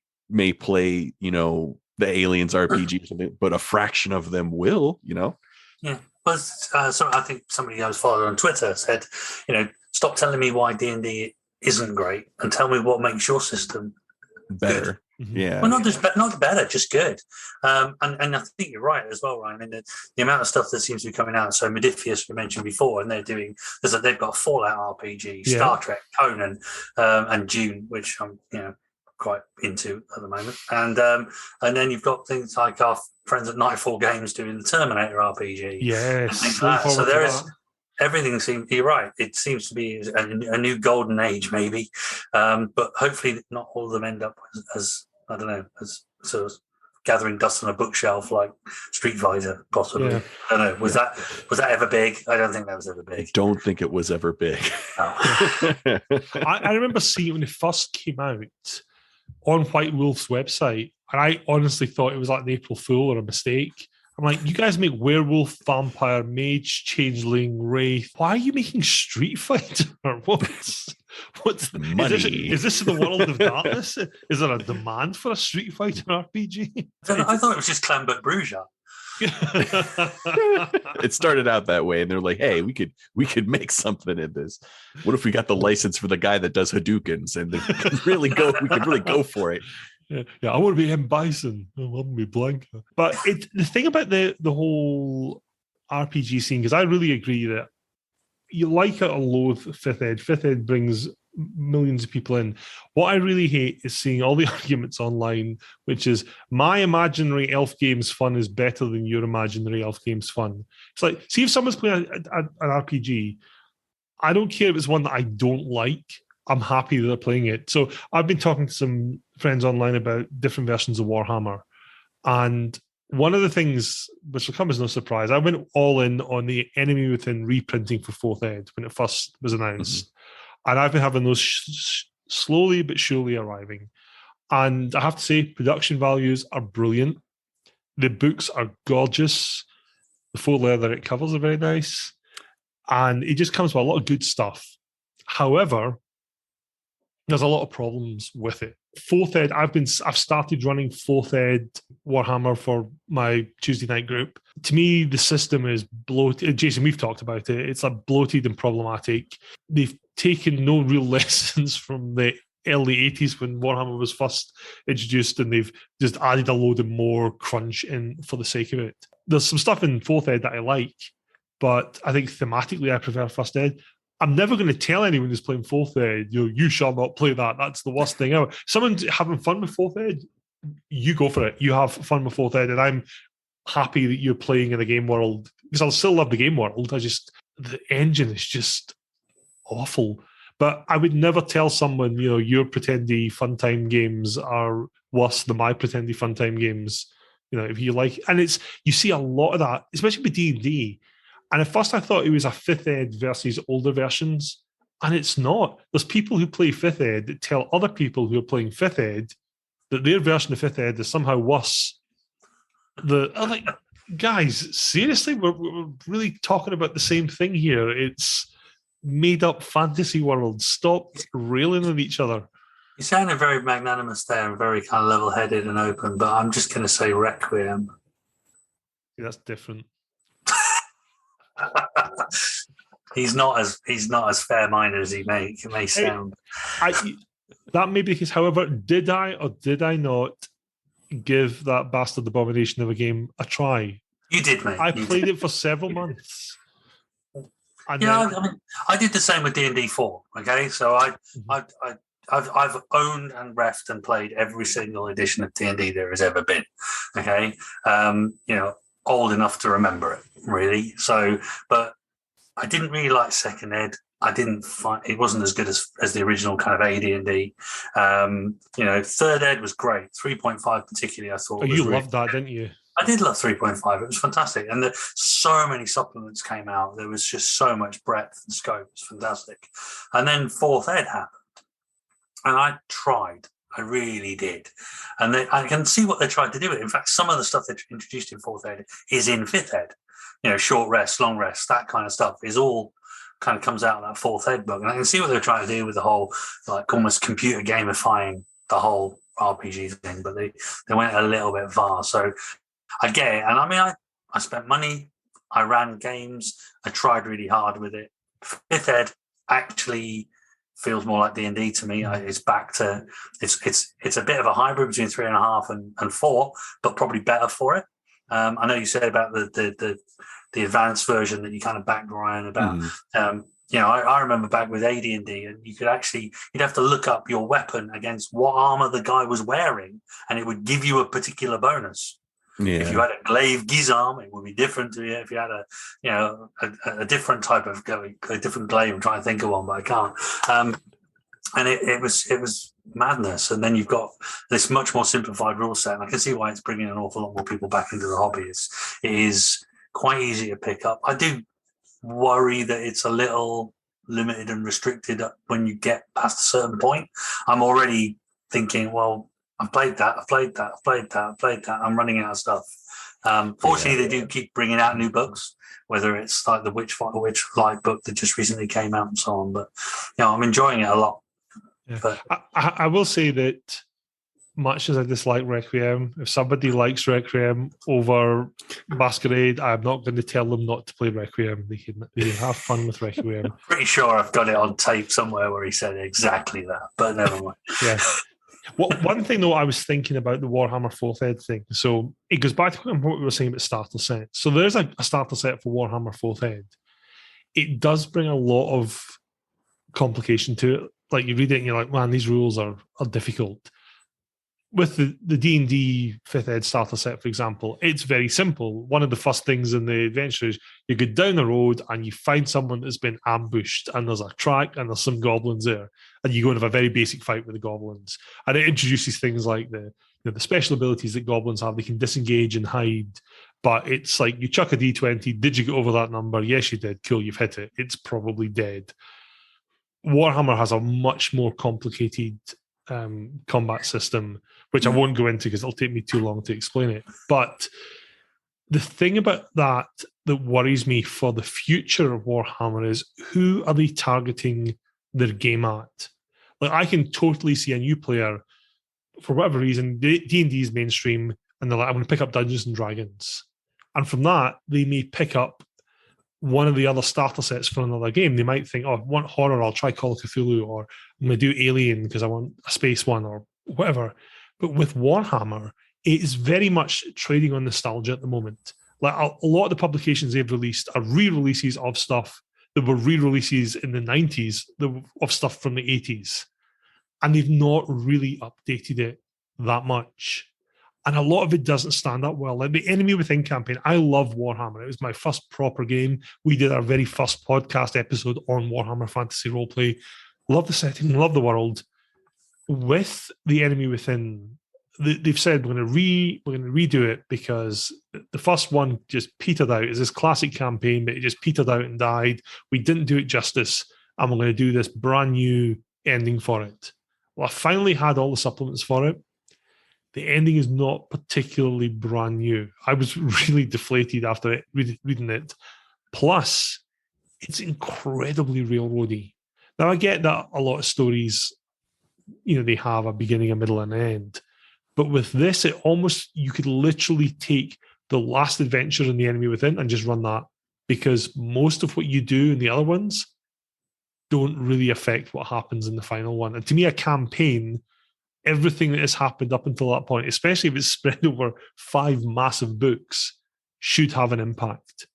play, the Aliens RPG or something, but a fraction of them will, Yeah. But so I think somebody I was following on Twitter said, stop telling me why D&D isn't great and tell me what makes your system better. Good. Yeah. Well, not better, just good. And I think you're right as well, Ryan. I mean, the amount of stuff that seems to be coming out. So Modifius we mentioned before, and they've got Fallout RPG, Star Trek, Conan, and Dune, which I'm quite into at the moment. And then you've got things like our friends at Nightfall Games doing the Terminator RPG. Yes. Like so there is. Everything seems, you're right, it seems to be a new golden age, maybe. But hopefully not all of them end up as I don't know, as sort of gathering dust on a bookshelf like Street Fighter, possibly. Yeah. I don't know. Was that ever big? I don't think that was ever big. I don't think it was ever big. Oh. I remember seeing it when it first came out on White Wolf's website, and I honestly thought it was like an April Fool or a mistake. I'm like, you guys make werewolf, vampire, mage, changeling, wraith. Why are you making Street Fighter? What's money? Is this the world of darkness? Is there a demand for a Street Fighter RPG? I thought it was just Clanbert Bruja. It started out that way, and they're like, hey, we could make something in this. What if we got the license for the guy that does Hadoukens, and we could really go for it. Yeah, I want to be M. Bison. I want to be Blanca. But the thing about the whole RPG scene, because I really agree that you like it or loathe 5th Ed. 5th Ed brings millions of people in. What I really hate is seeing all the arguments online, which is my imaginary elf game's fun is better than your imaginary elf game's fun. It's like, see if someone's playing an RPG, I don't care if it's one that I don't like. I'm happy that they're playing it. So I've been talking to some friends online about different versions of Warhammer. And one of the things, which will come as no surprise, I went all in on the Enemy Within reprinting for 4th Ed when it first was announced. Mm-hmm. And I've been having those slowly but surely arriving. And I have to say, production values are brilliant. The books are gorgeous. The faux leather it covers are very nice. And it just comes with a lot of good stuff. However, there's a lot of problems with it. 4th Ed, I've started running 4th Ed Warhammer for my Tuesday night group. To me, the system is bloated. Jason, we've talked about it. It's bloated and problematic. They've taken no real lessons from the early 80s when Warhammer was first introduced, and they've just added a load of more crunch in for the sake of it. There's some stuff in 4th Ed that I like, but I think thematically I prefer 1st Ed. I'm never going to tell anyone who's playing 4th Ed, you shall not play that. That's the worst thing ever. Someone's having fun with 4th Ed, you go for it. You have fun with 4th Ed, and I'm happy that you're playing in a game world, because I still love the game world. The engine is just awful. But I would never tell someone, your Pretendy fun time games are worse than my Pretendy fun time games. If you like, and you see a lot of that, especially with D&D. And at first I thought it was a 5th Ed versus older versions, and it's not. There's people who play 5th Ed that tell other people who are playing 5th Ed that their version of 5th Ed is somehow worse. I'm like, guys, seriously? We're really talking about the same thing here. It's made-up fantasy world. Stop railing on each other. You sounded very magnanimous there and very kind of level-headed and open, but I'm just going to say Requiem. Yeah, that's different. He's not as fair-minded as he may sound. That may be the case. However, did I or did I not give that Bastard Abomination of a game a try? You did, mate. I played it for several months. And I mean, I did the same with D&D 4. Okay, so I've owned and refed and played every single edition of D&D there has ever been. Okay, old enough to remember it, really. So, but I didn't really like second ed. I didn't find it wasn't as good as the original kind of AD&D. Third ed was great. 3.5 particularly, I thought. You loved that, didn't you? I did love 3.5. It was fantastic. And so many supplements came out. There was just so much breadth and scope. It was fantastic. And then fourth ed happened. And I tried. I really did. And I can see what they tried to do with it. In fact, some of the stuff they introduced in fourth ed is in fifth ed. Short rest, long rest, that kind of stuff is all kind of comes out of that fourth ed book. And I can see what they're trying to do with the whole, like, almost computer gamifying the whole RPG thing. But they went a little bit far. So I get it. And I mean, I spent money. I ran games. I tried really hard with it. Fifth ed actually feels more like D&D to me. It's back to it's a bit of a hybrid between 3.5 and 4, but probably better for it. I know you said about the advanced version that you kind of backed Ryan about. I remember back with AD&D, and you'd have to look up your weapon against what armor the guy was wearing, and it would give you a particular bonus. Yeah. If you had a glaive gizarm, it would be different to you. If you had a different type of a different glaive, I'm trying to think of one, but I can't. And it was madness. And then you've got this much more simplified rule set, and I can see why it's bringing an awful lot more people back into the hobby. It is quite easy to pick up. I do worry that it's a little limited and restricted when you get past a certain point. I'm already thinking, well, I've played that. I'm running out of stuff. Fortunately, they do keep bringing out new books, whether it's like the Witchlight book that just recently came out and so on. But I'm enjoying it a lot. Yeah. But I will say that much as I dislike Requiem, if somebody likes Requiem over Masquerade, I'm not going to tell them not to play Requiem. They can have fun with Requiem. Pretty sure I've got it on tape somewhere where he said exactly that, but never mind. Yeah. One thing, though, I was thinking about the Warhammer 4th Ed thing. So it goes back to what we were saying about starter sets. So there's a starter set for Warhammer 4th Ed. It does bring a lot of complication to it. Like, you read it and you're like, man, these rules are difficult. With the D&D 5th Ed starter set, for example, it's very simple. One of the first things in the adventure is you go down the road and you find someone that's been ambushed, and there's a track and there's some goblins there, and you go and have a very basic fight with the goblins. And it introduces things like the special abilities that goblins have. They can disengage and hide, but it's like you chuck a D20. Did you get over that number? Yes, you did. Cool, you've hit it. It's probably dead. Warhammer has a much more complicated combat system, which I won't go into because it'll take me too long to explain it. But the thing about that worries me for the future of Warhammer is, who are they targeting their game at? Like, I can totally see a new player, for whatever reason, D&D is mainstream, and they're like, I'm going to pick up Dungeons and Dragons. And from that, they may pick up one of the other starter sets for another game. They might think, oh, I want horror, I'll try Call of Cthulhu, or I'm going to do Alien because I want a space one, or whatever. But with Warhammer, it is very much trading on nostalgia at the moment. Like, a lot of the publications they've released are re-releases of stuff that were re-releases in the 90s of stuff from the 80s. And they've not really updated it that much. And a lot of it doesn't stand up well. Like the Enemy Within campaign, I love Warhammer. It was my first proper game. We did our very first podcast episode on Warhammer Fantasy Roleplay. Love the setting, love the world. With the Enemy Within, they've said we're going to redo it because the first one just petered out. It's this classic campaign, but it just petered out and died. We didn't do it justice, and we're going to do this brand new ending for it. Well, I finally had all the supplements for it. The ending is not particularly brand new. I was really deflated after reading it. Plus, it's incredibly railroady. Now, I get that a lot of stories, they have a beginning, a middle, and an end. But with this, you could literally take the last adventure in The Enemy Within and just run that because most of what you do in the other ones don't really affect what happens in the final one. And to me, a campaign, everything that has happened up until that point, especially if it's spread over 5 massive books, should have an impact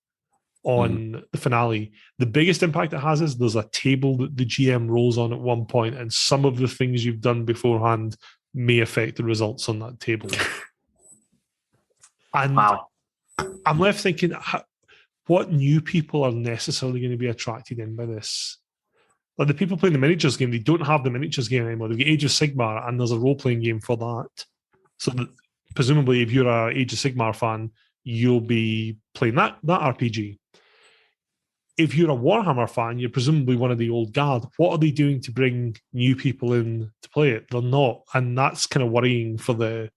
on the finale. The biggest impact it has is there's a table that the GM rolls on at one point, and some of the things you've done beforehand may affect the results on that table. And Wow. I'm left thinking, what new people are necessarily going to be attracted in by this? Like the people playing the miniatures game, they don't have the miniatures game anymore. They've got Age of Sigmar, and there's a role-playing game for that. So that presumably, if you're a Age of Sigmar fan, you'll be playing that RPG. If you're a Warhammer fan, you're presumably one of the old guard. What are they doing to bring new people in to play it? They're not, and that's kind of worrying for the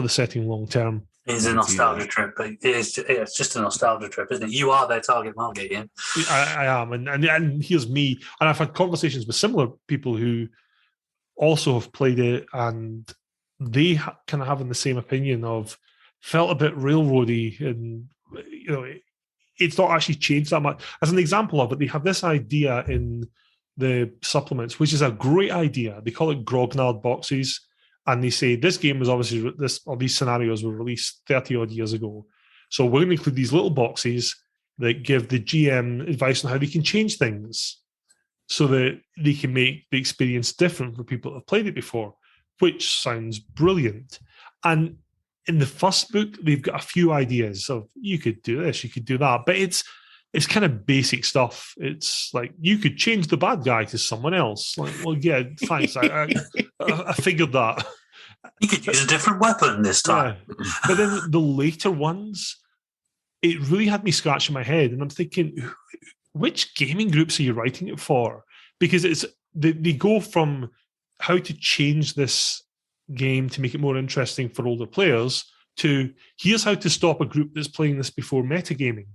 setting long term. It's a nostalgia trip, but it's just a nostalgia trip, isn't it? You are their target market, Ian. I am, and here's me, and I've had conversations with similar people who also have played it, and they kind of having the same opinion of felt a bit railroady, and it's not actually changed that much. As an example of it, they have this idea in the supplements, which is a great idea. They call it grognard boxes. And they say this game was obviously these scenarios were released 30 odd years ago. So we're going to include these little boxes that give the GM advice on how they can change things so that they can make the experience different for people that have played it before, which sounds brilliant. And in the first book, they've got a few ideas of you could do this, you could do that, but it's kind of basic stuff. It's like you could change the bad guy to someone else. Like, well, yeah, thanks. I figured that. You could use a different weapon this time. Yeah. But then the later ones, it really had me scratching my head, and I'm thinking, which gaming groups are you writing it for? Because they go from how to change this game to make it more interesting for older players to here's how to stop a group that's playing this before metagaming.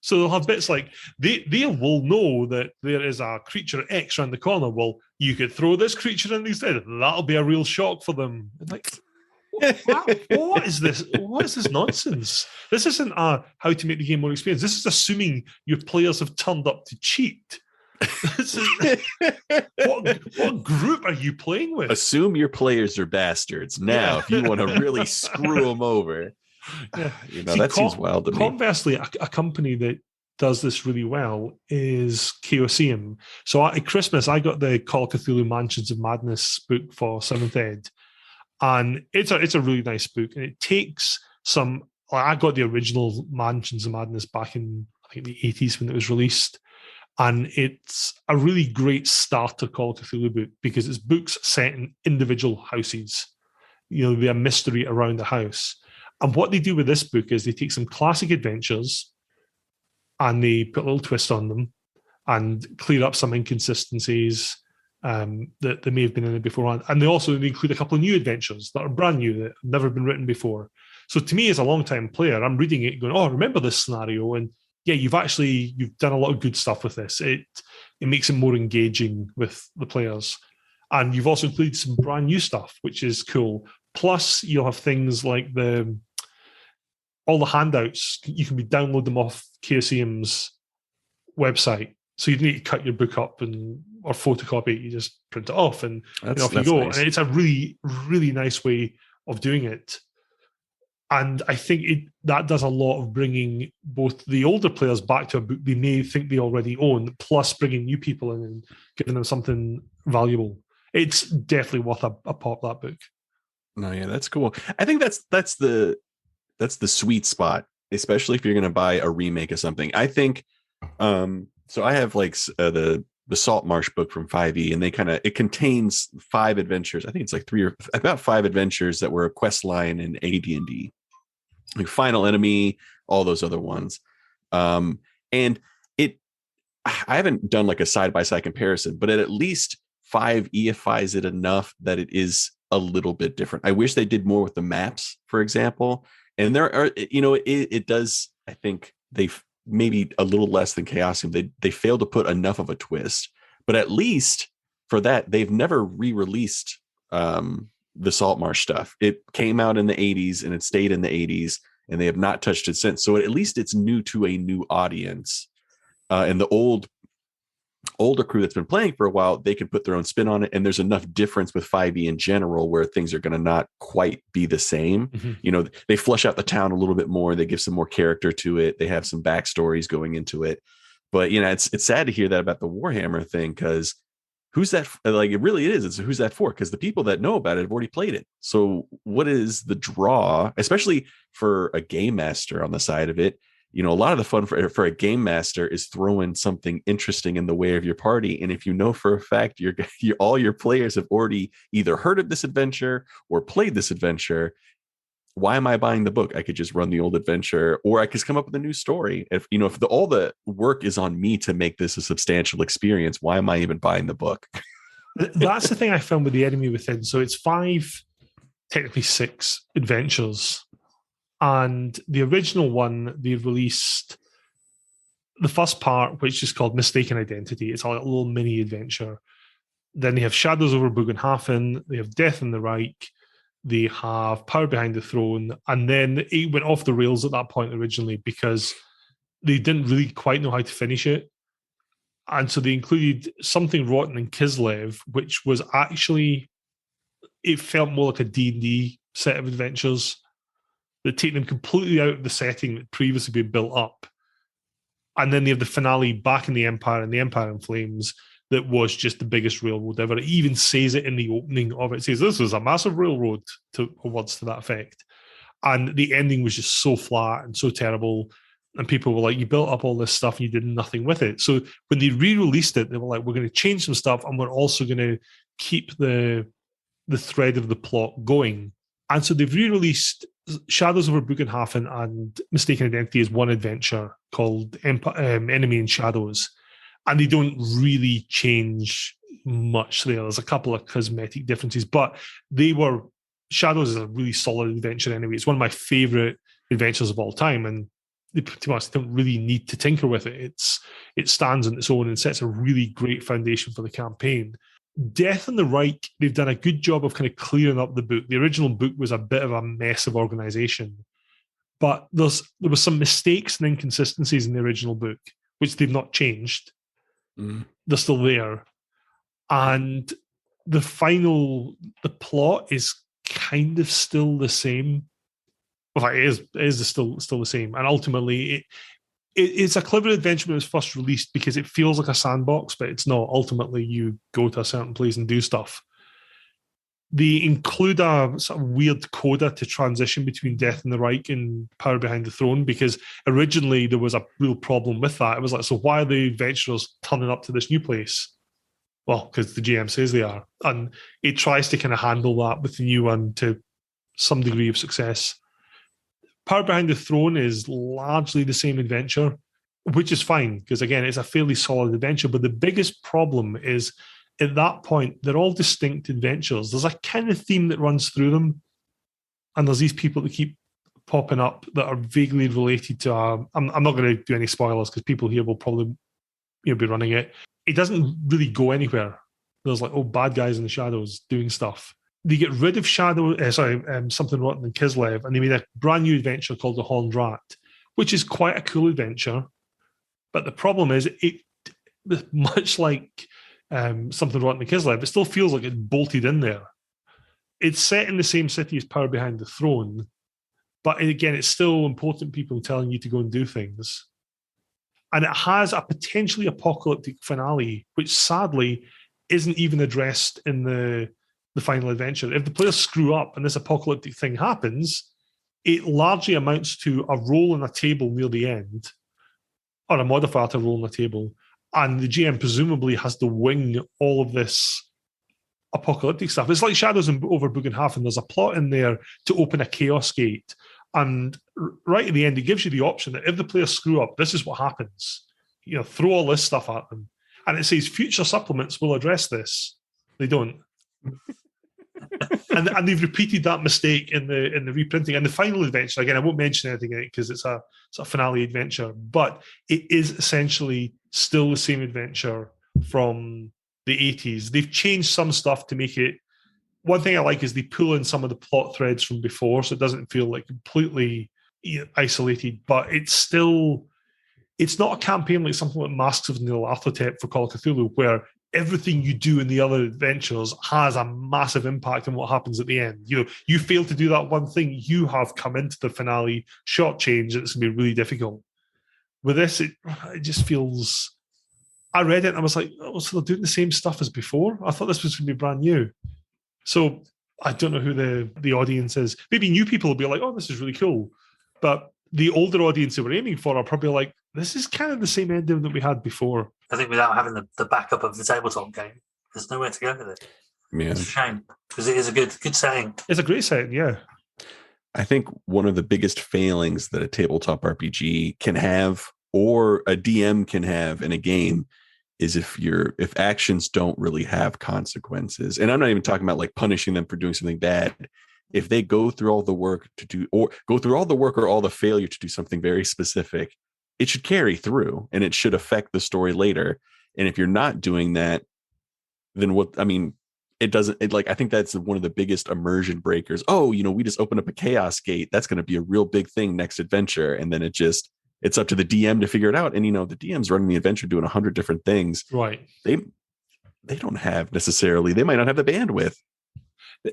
So they'll have bits like they will know that there is a creature X around the corner. Well, you could throw this creature in instead. That'll be a real shock for them. Like, what is this? What is this nonsense? This isn't how to make the game more experienced. This is assuming your players have turned up to cheat. What group are you playing with? Assume your players are bastards. Now, if you want to really screw them over. Yeah. That seems wild to me. Conversely, a company that does this really well is Chaosium. So at Christmas, I got the Call of Cthulhu Mansions of Madness book for 7th Ed. And it's a really nice book. And it takes some... I got the original Mansions of Madness back in, I think, the 80s when it was released. And it's a really great starter Call of Cthulhu book because it's books set in individual houses. There'll be a mystery around the house. And what they do with this book is they take some classic adventures and they put a little twist on them and clear up some inconsistencies that may have been in it beforehand. And they include a couple of new adventures that are brand new, that have never been written before. So to me, as a long-time player, I'm reading it going, oh, remember this scenario? And yeah, you've done a lot of good stuff with this. It makes it more engaging with the players. And you've also included some brand new stuff, which is cool. Plus, you'll have things like all the handouts. You can download them off Chaosium's website. So you don't need to cut your book up or photocopy it. You just print it off and off you go. Nice. And it's a really, really nice way of doing it. And I think that does a lot of bringing both the older players back to a book they may think they already own, plus bringing new people in and giving them something valuable. It's definitely worth a pop, that book. No, yeah, that's cool. I think that's the sweet spot, especially if you're going to buy a remake of something. I think so I have like the Saltmarsh book from 5e, and it contains 5 adventures. I think it's like about 5 adventures that were a quest line in AD&D, like Final Enemy, all those other ones. And I haven't done like a side-by-side comparison, but it at least 5e-ifies it enough that it is a little bit different. I wish they did more with the maps, for example. And there are, it does, I think they've maybe a little less than Chaosium. They failed to put enough of a twist, but at least for that, they've never re-released the Saltmarsh stuff. It came out in the 80s and it stayed in the 80s. and they have not touched it since. So at least it's new to a new audience. And the older crew that's been playing for a while, they can put their own spin on it. And there's enough difference with 5e in general where things are going to not quite be the same. Mm-hmm. You know, they flesh out the town a little bit more. They give some more character to it. They have some backstories going into it. But, you know, it's sad to hear that about the Warhammer thing, because who's that? Like, it really is. It's who's that for? Because the people that know about it have already played it. So what is the draw, especially for a game master on the side of it? You know, a lot of the fun for a game master is throwing something interesting in the way of your party. And if you know for a fact all your players have already either heard of this adventure or played this adventure, why am I buying the book? I could just run the old adventure, or I could come up with a new story. If all the work is on me to make this a substantial experience, why am I even buying the book? That's the thing I found with the Enemy Within. So it's 5, technically 6 adventures. And the original one, they released the first part, which is called Mistaken Identity. It's like a little mini adventure. Then they have Shadows over Bugenhafen. They have Death in the Reich. They have Power Behind the Throne. And then it went off the rails at that point originally because they didn't really quite know how to finish it. And so they included Something Rotten in Kislev, which was actually, it felt more like a D&D set of adventures that take them completely out of the setting that previously been built up. And then they have the finale back in the Empire and the Empire in Flames that was just the biggest railroad ever. It even says it in the opening of it. It says, this was a massive railroad, or words to that effect. And the ending was just so flat and so terrible. And people were like, you built up all this stuff and you did nothing with it. So when they re-released it, they were like, we're going to change some stuff and we're also going to keep the thread of the plot going. And so they've re-released Shadows over Bugenhafen and Mistaken Identity as one adventure called Enemy in Shadows. And they don't really change much there. There's a couple of cosmetic differences, but Shadows is a really solid adventure anyway. It's one of my favorite adventures of all time. And they pretty much don't really need to tinker with it. It stands on its own and sets a really great foundation for the campaign. Death in the Reich, they've done a good job of kind of clearing up the book. The original book was a bit of a mess of organization, but there were some mistakes and inconsistencies in the original book, which they've not changed. They're still there. And the plot is kind of still the same. Well, it is still the same. And ultimately, it's a clever adventure when it was first released because it feels like a sandbox, but it's not. Ultimately, you go to a certain place and do stuff. They include a sort of weird coda to transition between Death in the Reich and Power Behind the Throne, because originally there was a real problem with that. It was like, so why are the adventurers turning up to this new place? Well, because the GM says they are. And it tries to kind of handle that with the new one to some degree of success. Power Behind the Throne is largely the same adventure, which is fine, because again, it's a fairly solid adventure. But the biggest problem is, at that point, they're all distinct adventures. There's a kind of theme that runs through them. And there's these people that keep popping up that are vaguely related to... I'm not going to do any spoilers because people here will probably be running it. It doesn't really go anywhere. There's like, bad guys in the shadows doing stuff. They get rid of Something Rotten in Kislev, and they made a brand new adventure called The Horned Rat, which is quite a cool adventure. But the problem is, it much like... Something Rotten in Kislev, it still feels like it's bolted in there. It's set in the same city as Power Behind the Throne, but again, it's still important people telling you to go and do things. And it has a potentially apocalyptic finale, which sadly isn't even addressed in the final adventure. If the players screw up and this apocalyptic thing happens, it largely amounts to a roll on a table near the end, or a modifier to roll on a table. And the GM presumably has to wing all of this apocalyptic stuff. It's like Shadows over Bugenhafen. There's a plot in there to open a chaos gate. And right at the end, it gives you the option that if the players screw up, this is what happens. Throw all this stuff at them. And it says future supplements will address this. They don't. and they've repeated that mistake in the reprinting. And the final adventure, again, I won't mention anything in it because it's a finale adventure, but it is essentially still the same adventure from the 80s. They've changed some stuff to make it... One thing I like is they pull in some of the plot threads from before, so it doesn't feel like completely isolated, but it's not a campaign like something like Masks of Nyarlathotep for Call of Cthulhu, where everything you do in the other adventures has a massive impact on what happens at the end. You fail to do that one thing, you have come into the finale shortchanged, and it's going to be really difficult. With this, it just feels... I read it and I was like, oh, so they're doing the same stuff as before? I thought this was going to be brand new. So I don't know who the audience is. Maybe new people will be like, oh, this is really cool. But the older audience that we're aiming for are probably like, this is kind of the same ending that we had before. I think without having the backup of the tabletop game, there's nowhere to go with it. Yeah. It's a shame, because it is a good setting. It's a great setting, yeah. I think one of the biggest failings that a tabletop RPG can have, or a DM can have in a game, is if actions don't really have consequences. And I'm not even talking about like punishing them for doing something bad. If they go through all the work or all the failure to do something very specific, it should carry through and it should affect the story later. And if you're not doing that, then I think that's one of the biggest immersion breakers. Oh, we just opened up a chaos gate. That's going to be a real big thing next adventure. And then it's up to the DM to figure it out. And, the DM's running the adventure doing 100 different things. Right. They don't have necessarily, they might not have the bandwidth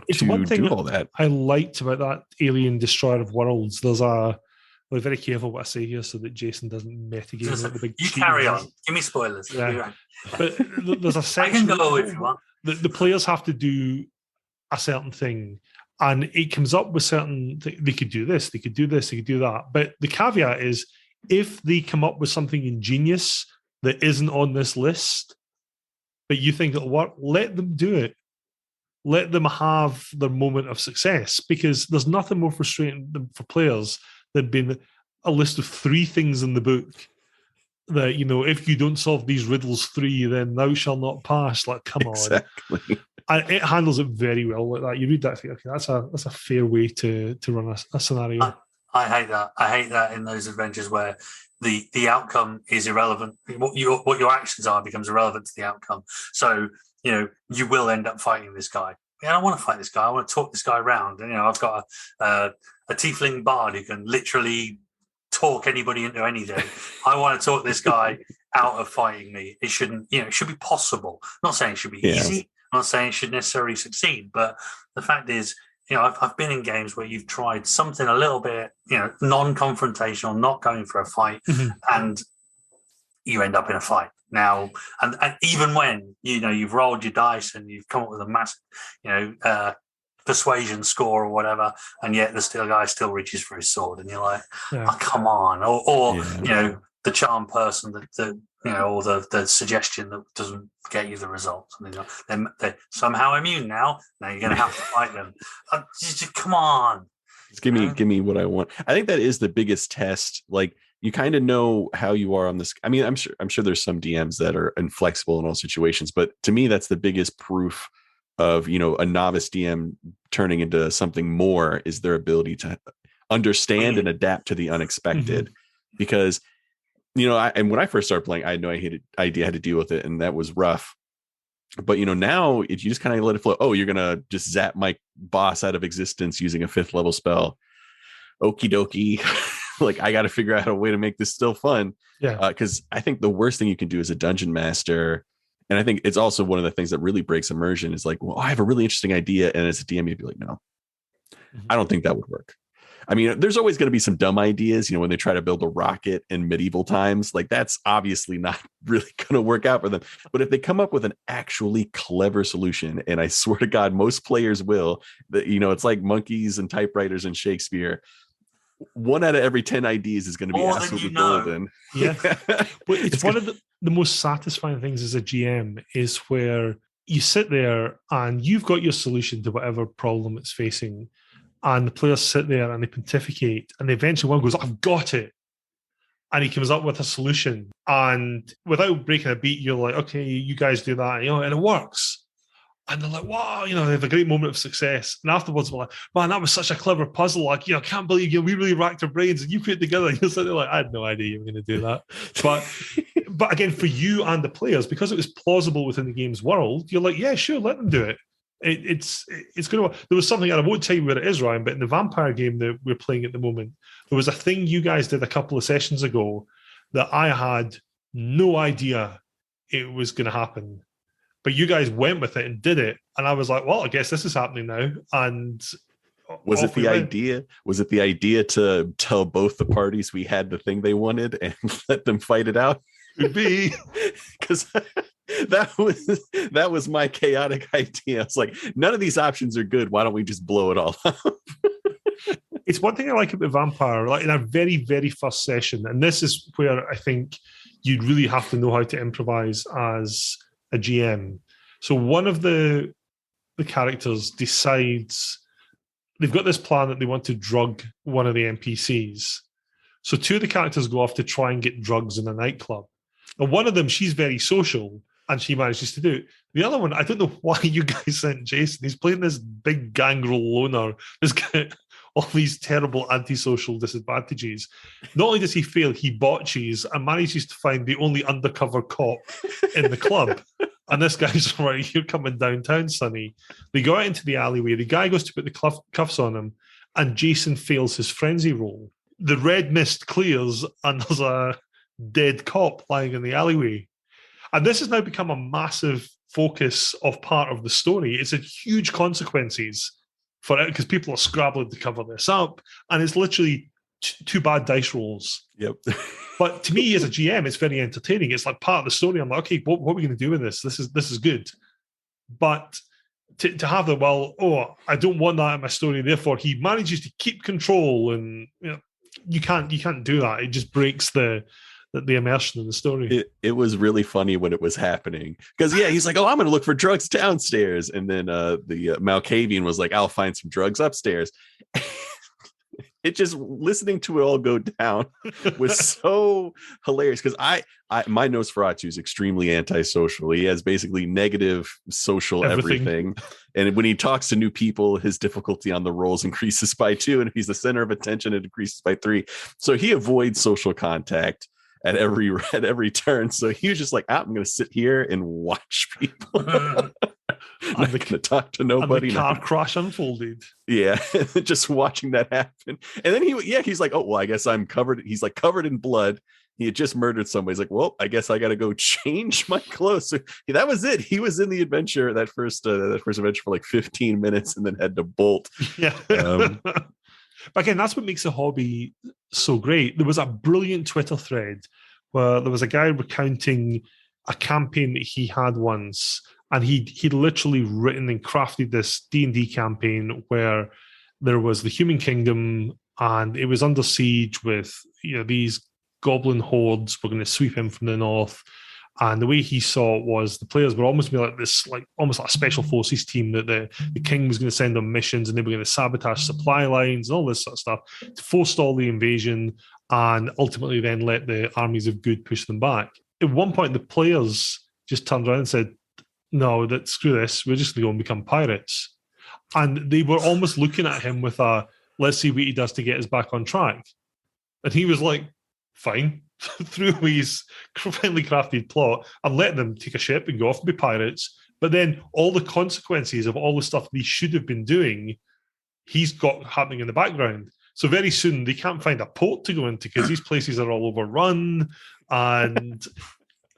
it's to one thing do all that. I liked about that Alien Destroyer of Worlds. I'll be very careful what I say here so that Jason doesn't metagame like the big You carry on. Give me spoilers. Yeah. But there's a section... I can go if you want. The players have to do a certain thing, and it comes up with certain... They could do this, they could do this, they could do that. But the caveat is, if they come up with something ingenious that isn't on this list, but you think it'll work, let them do it. Let them have their moment of success, because there's nothing more frustrating for players than being a list of 3 things in the book that, if you don't solve these riddles 3, then thou shall not pass. Like, come Exactly. on. And it handles it very well like that. You read that and think, okay, that's a fair way to run a scenario. I hate that. I hate that in those adventures where the outcome is irrelevant. What your actions are becomes irrelevant to the outcome. So, you will end up fighting this guy. I don't want to fight this guy. I want to talk this guy around. And, I've got a tiefling bard who can literally talk anybody into anything. I want to talk this guy out of fighting me. It shouldn't, it should be possible. I'm not saying it should be easy. I'm not saying it should necessarily succeed. But the fact is, I've been in games where you've tried something a little bit, non-confrontational, not going for a fight, and you end up in a fight. Now, and even when, you've rolled your dice and you've come up with a massive, persuasion score or whatever, and yet the guy still reaches for his sword, and you're like, oh, come on. Or the charm person that or the suggestion that doesn't get you the results. And they're somehow immune now. Now you're going to have to fight them. Just, come on. Just give me what I want. I think that is the biggest test. Like, you kind of know how you are on this. I mean, I'm sure there's some DMs that are inflexible in all situations, but to me, that's the biggest proof of, a novice DM turning into something more, is their ability to understand and adapt to the unexpected. Because, and when I first started playing, I had no idea how to deal with it, and that was rough. But, now if you just kind of let it flow, oh, you're going to just zap my boss out of existence using a 5th level spell. Okie dokie. Like, I got to figure out a way to make this still fun. Yeah. Because I think the worst thing you can do as a dungeon master, and I think it's also one of the things that really breaks immersion, is like, well, I have a really interesting idea. And as a DM, you'd be like, no, I don't think that would work. I mean, there's always going to be some dumb ideas, when they try to build a rocket in medieval times, like that's obviously not really going to work out for them. But if they come up with an actually clever solution, and I swear to God, most players will, that, it's like monkeys and typewriters and Shakespeare. 1 out of every 10 ideas is going to be absolutely golden. Yeah. But it's one of the most satisfying things as a GM is where you sit there and you've got your solution to whatever problem it's facing, and the players sit there and they pontificate, and eventually one goes, I've got it. And he comes up with a solution, and without breaking a beat, you're like, okay, you guys do that, and it works. And they're like, wow, they have a great moment of success. And afterwards, we're like, man, that was such a clever puzzle. Like, I can't believe we really racked our brains and you put it together. You're sitting there like, I had no idea you were going to do that. But again, for you and the players, because it was plausible within the game's world, you're like, yeah, sure, let them do it. It's going to. There was something, and I won't tell you where it is, Ryan, but in the vampire game that we're playing at the moment, there was a thing you guys did a couple of sessions ago that I had no idea it was going to happen. But you guys went with it and did it. And I was like, well, I guess this is happening now. And was it the idea? Was it the idea to tell both the parties we had the thing they wanted and let them fight it out? Could be. Because that was my chaotic idea. I was like, none of these options are good. Why don't we just blow it all up? It's one thing I like about Vampire, like in our very, very first session, and this is where I think you'd really have to know how to improvise as a GM. So one of the characters decides they've got this plan that they want to drug one of the NPCs. So two of the characters go off to try and get drugs in a nightclub. And one of them, she's very social, and she manages to do it. The other one, I don't know why you guys sent Jason. He's playing this big gangrel loner. This guy, all these terrible antisocial disadvantages. Not only does he fail, he botches and manages to find the only undercover cop in the club. And this guy's right, you're coming downtown, Sonny. They go out into the alleyway. The guy goes to put the cuffs on him, and Jason fails his frenzy roll. The red mist clears, and there's a dead cop lying in the alleyway. And this has now become a massive focus of part of the story. It's had huge consequences for it because people are scrabbling to cover this up. And it's literally two bad dice rolls. Yep. But to me, as a GM, it's very entertaining. It's like part of the story. I'm like, okay, what are we going to do with this? This is good. But to have the, I don't want that in my story. Therefore, he manages to keep control, and you can't do that. It just breaks the immersion in the story. It was really funny when it was happening because he's like, I'm going to look for drugs downstairs, and then the Malkavian was like, I'll find some drugs upstairs. It just listening to it all go down was so hilarious because my Nosferatu is extremely antisocial. He has basically negative social everything. And when he talks to new people, his difficulty on the rolls increases by 2, and if he's the center of attention, it increases by 3. So he avoids social contact at every turn. So he was just like, I'm going to sit here and watch people. I'm not going to talk to nobody. And the car crash unfolded. Yeah, just watching that happen. And then he's like, I guess I'm covered. He's like covered in blood. He had just murdered somebody. He's like, well, I guess I got to go change my clothes. So that was it. He was in the adventure, that first adventure for like 15 minutes, and then had to bolt. Yeah. But again, that's what makes the hobby so great. There was a brilliant Twitter thread where there was a guy recounting a campaign that he had once, and he'd literally written and crafted this D&D campaign where there was the human kingdom, and it was under siege with these goblin hordes were going to sweep in from the north. And the way he saw it was the players were almost be like this, like almost like a special forces team that the king was going to send on missions, and they were going to sabotage supply lines and all this sort of stuff to forestall the invasion and ultimately then let the armies of good push them back. At one point, the players just turned around and said, no, screw this, we're just going to go and become pirates. And they were almost looking at him with let's see what he does to get us back on track. And he was like, fine. Through his finely crafted plot and let them take a ship and go off and be pirates. But then all the consequences of all the stuff they should have been doing, he's got happening in the background. So very soon they can't find a port to go into because these places are all overrun. And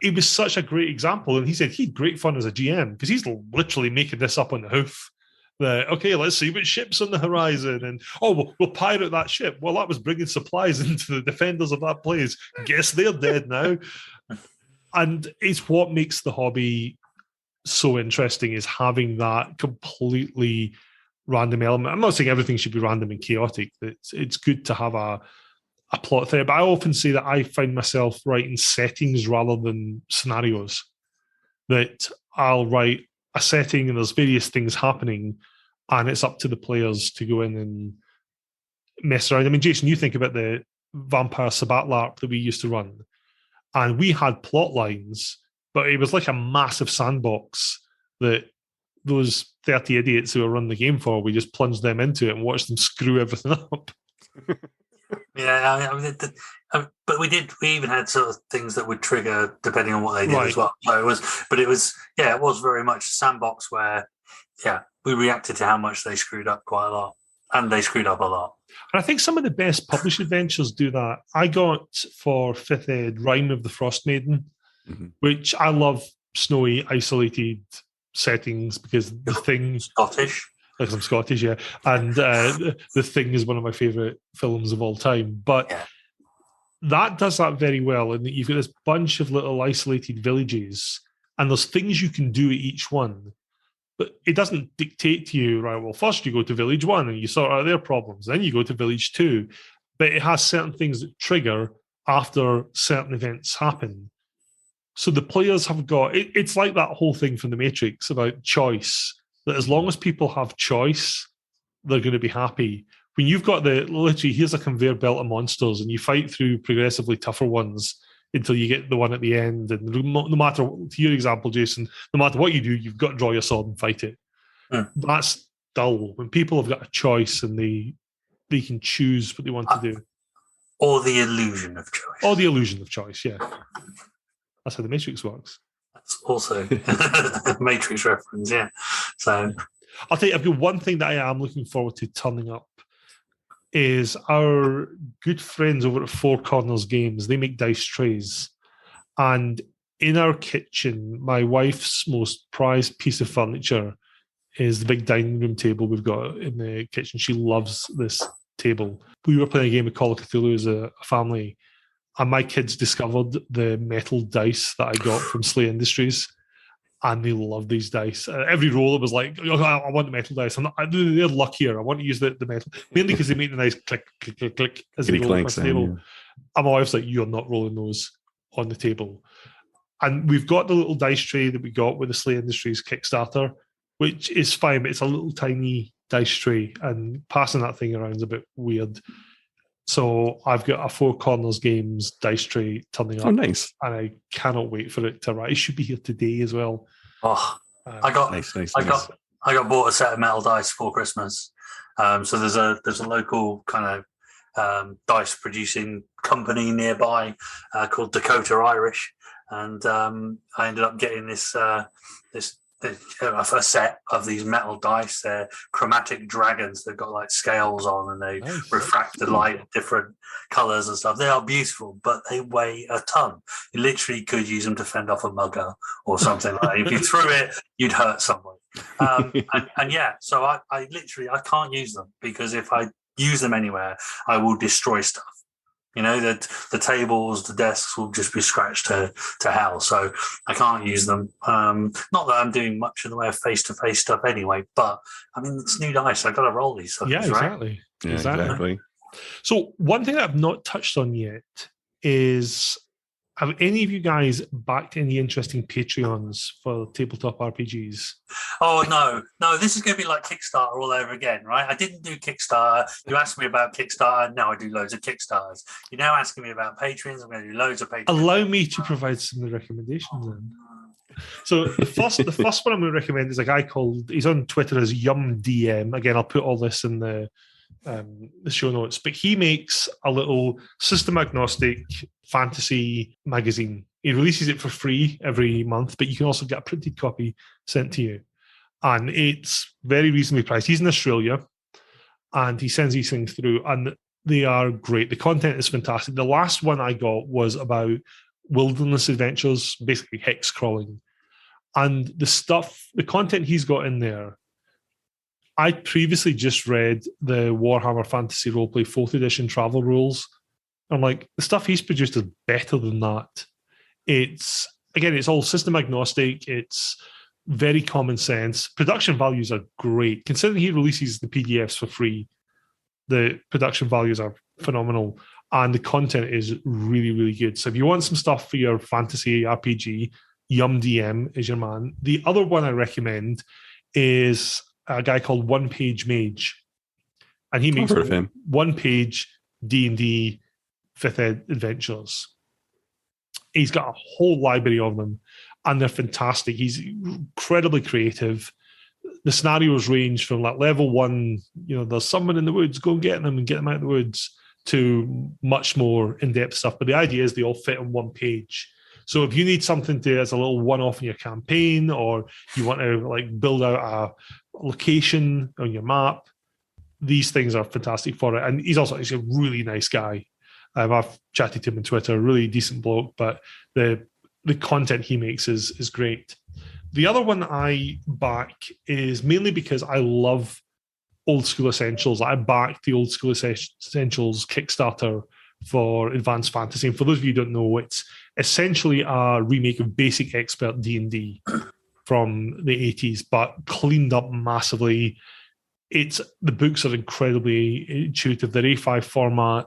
it was such a great example. And he said he had great fun as a GM because he's literally making this up on the hoof. Okay, let's see what ship's on the horizon, and we'll pirate that ship. Well, that was bringing supplies into the defenders of that place. Guess they're dead now. And it's what makes the hobby so interesting, is having that completely random element. I'm not saying everything should be random and chaotic. It's good to have a plot thread, but I often say that I find myself writing settings rather than scenarios. That I'll write a setting and there's various things happening, and it's up to the players to go in and mess around. I mean, Jason, you think about the Vampire Sabbat LARP that we used to run, and we had plot lines, but it was like a massive sandbox that those 30 idiots who were running the game for, we just plunged them into it and watched them screw everything up. Yeah, but we even had sort of things that would trigger depending on what they did as well. So it was very much a sandbox where we reacted to how much they screwed up quite a lot, and they screwed up a lot. And I think some of the best published adventures do that. I got for 5th Ed Rime of the Frost Maiden, which I love snowy, isolated settings because the thing... Scottish. Like I'm Scottish, yeah. And the Thing is one of my favourite films of all time. But that does that very well. And you've got this bunch of little isolated villages, and there's things you can do at each one. But it doesn't dictate to you, right, well, first you go to village 1 and you sort out their problems. Then you go to village 2. But it has certain things that trigger after certain events happen. So the players have got... It's like that whole thing from The Matrix about choice, that as long as people have choice, they're going to be happy. When you've got literally, here's a conveyor belt of monsters and you fight through progressively tougher ones until you get the one at the end. And no matter, to your example, Jason, no matter what you do, you've got to draw your sword and fight it. That's dull. When people have got a choice and they can choose what they want to do. Or the illusion of choice. Or the illusion of choice, yeah. That's how the Matrix works. That's also a Matrix reference, yeah. So I'll tell you, I've got one thing that I am looking forward to turning up is our good friends over at Four Corners Games. They make dice trays. And in our kitchen, my wife's most prized piece of furniture is the big dining room table we've got in the kitchen. She loves this table. We were playing a game of Call of Cthulhu as a family, and my kids discovered the metal dice that I got from Slay Industries, and they love these dice. Every roll, it was like, oh, I want the metal dice. They're luckier. I want to use the metal, mainly because they make the nice click, click, click, click as they roll across the table. Yeah. And my wife's like, you're not rolling those on the table. And we've got the little dice tray that we got with the Slay Industries Kickstarter, which is fine, but it's a little tiny dice tray, and passing that thing around is a bit weird. So I've got a Four Corners Games dice tray turning up. Oh, nice. And I cannot wait for it to arrive. It should be here today as well. Oh, I got bought a set of metal dice for Christmas. So there's a local kind of dice producing company nearby called Dakota Irish. And I ended up getting this a set of these metal dice. They're chromatic dragons. They've got like scales on, and they refract the light of different colours and stuff. They are beautiful, but they weigh a ton. You literally could use them to fend off a mugger or something like that. If you threw it, you'd hurt someone. And yeah, so I can't use them, because if I use them anywhere, I will destroy stuff. You know, that the tables, the desks will just be scratched to hell. So I can't use them. Not that I'm doing much in the way of face-to-face stuff anyway, but I mean, it's new dice. I've got to roll these suckers, exactly. Right? Yeah, exactly. So one thing that I've not touched on yet is, have any of you guys backed any interesting Patreons for tabletop RPGs? Oh, no, this is going to be like Kickstarter all over again, right? I didn't do Kickstarter. You asked me about Kickstarter. Now I do loads of Kickstarters. You're now asking me about Patreons. I'm going to do loads of Patreons. Allow me to provide some of the recommendations then. So the first one I'm going to recommend is a guy he's on Twitter as YumDM. Again, I'll put all this in the show notes, but he makes a little system agnostic fantasy magazine. He releases it for free every month, but you can also get a printed copy sent to you, and it's very reasonably priced. He's in Australia, and he sends these things through, and they are great. The content is fantastic. The last one I got was about wilderness adventures, basically hex crawling, and the content he's got in there. I previously just read the Warhammer Fantasy Roleplay 4th edition travel rules. I'm like, the stuff he's produced is better than that. It's all system agnostic. It's very common sense. Production values are great. Considering he releases the PDFs for free, the production values are phenomenal. And the content is really, really good. So if you want some stuff for your fantasy RPG, YumDM is your man. The other one I recommend is a guy called One Page Mage, and he makes one-page D&D 5th Ed adventures. He's got a whole library of them, and they're fantastic. He's incredibly creative. The scenarios range from like level 1, there's someone in the woods, go and get them and get them out of the woods, to much more in-depth stuff. But the idea is they all fit on one page. So if you need something to as a little one-off in your campaign, or you want to like build out a location on your map, these things are fantastic for it. And he's a really nice guy. I've chatted to him on Twitter, really decent bloke, but the content he makes is great. The other one I back is mainly because I love Old School Essentials. I backed the Old School Essentials Kickstarter for Advanced Fantasy. And for those of you who don't know, it's essentially a remake of Basic Expert D&D from the 80s, but cleaned up massively. The books are incredibly intuitive. They're A5 format.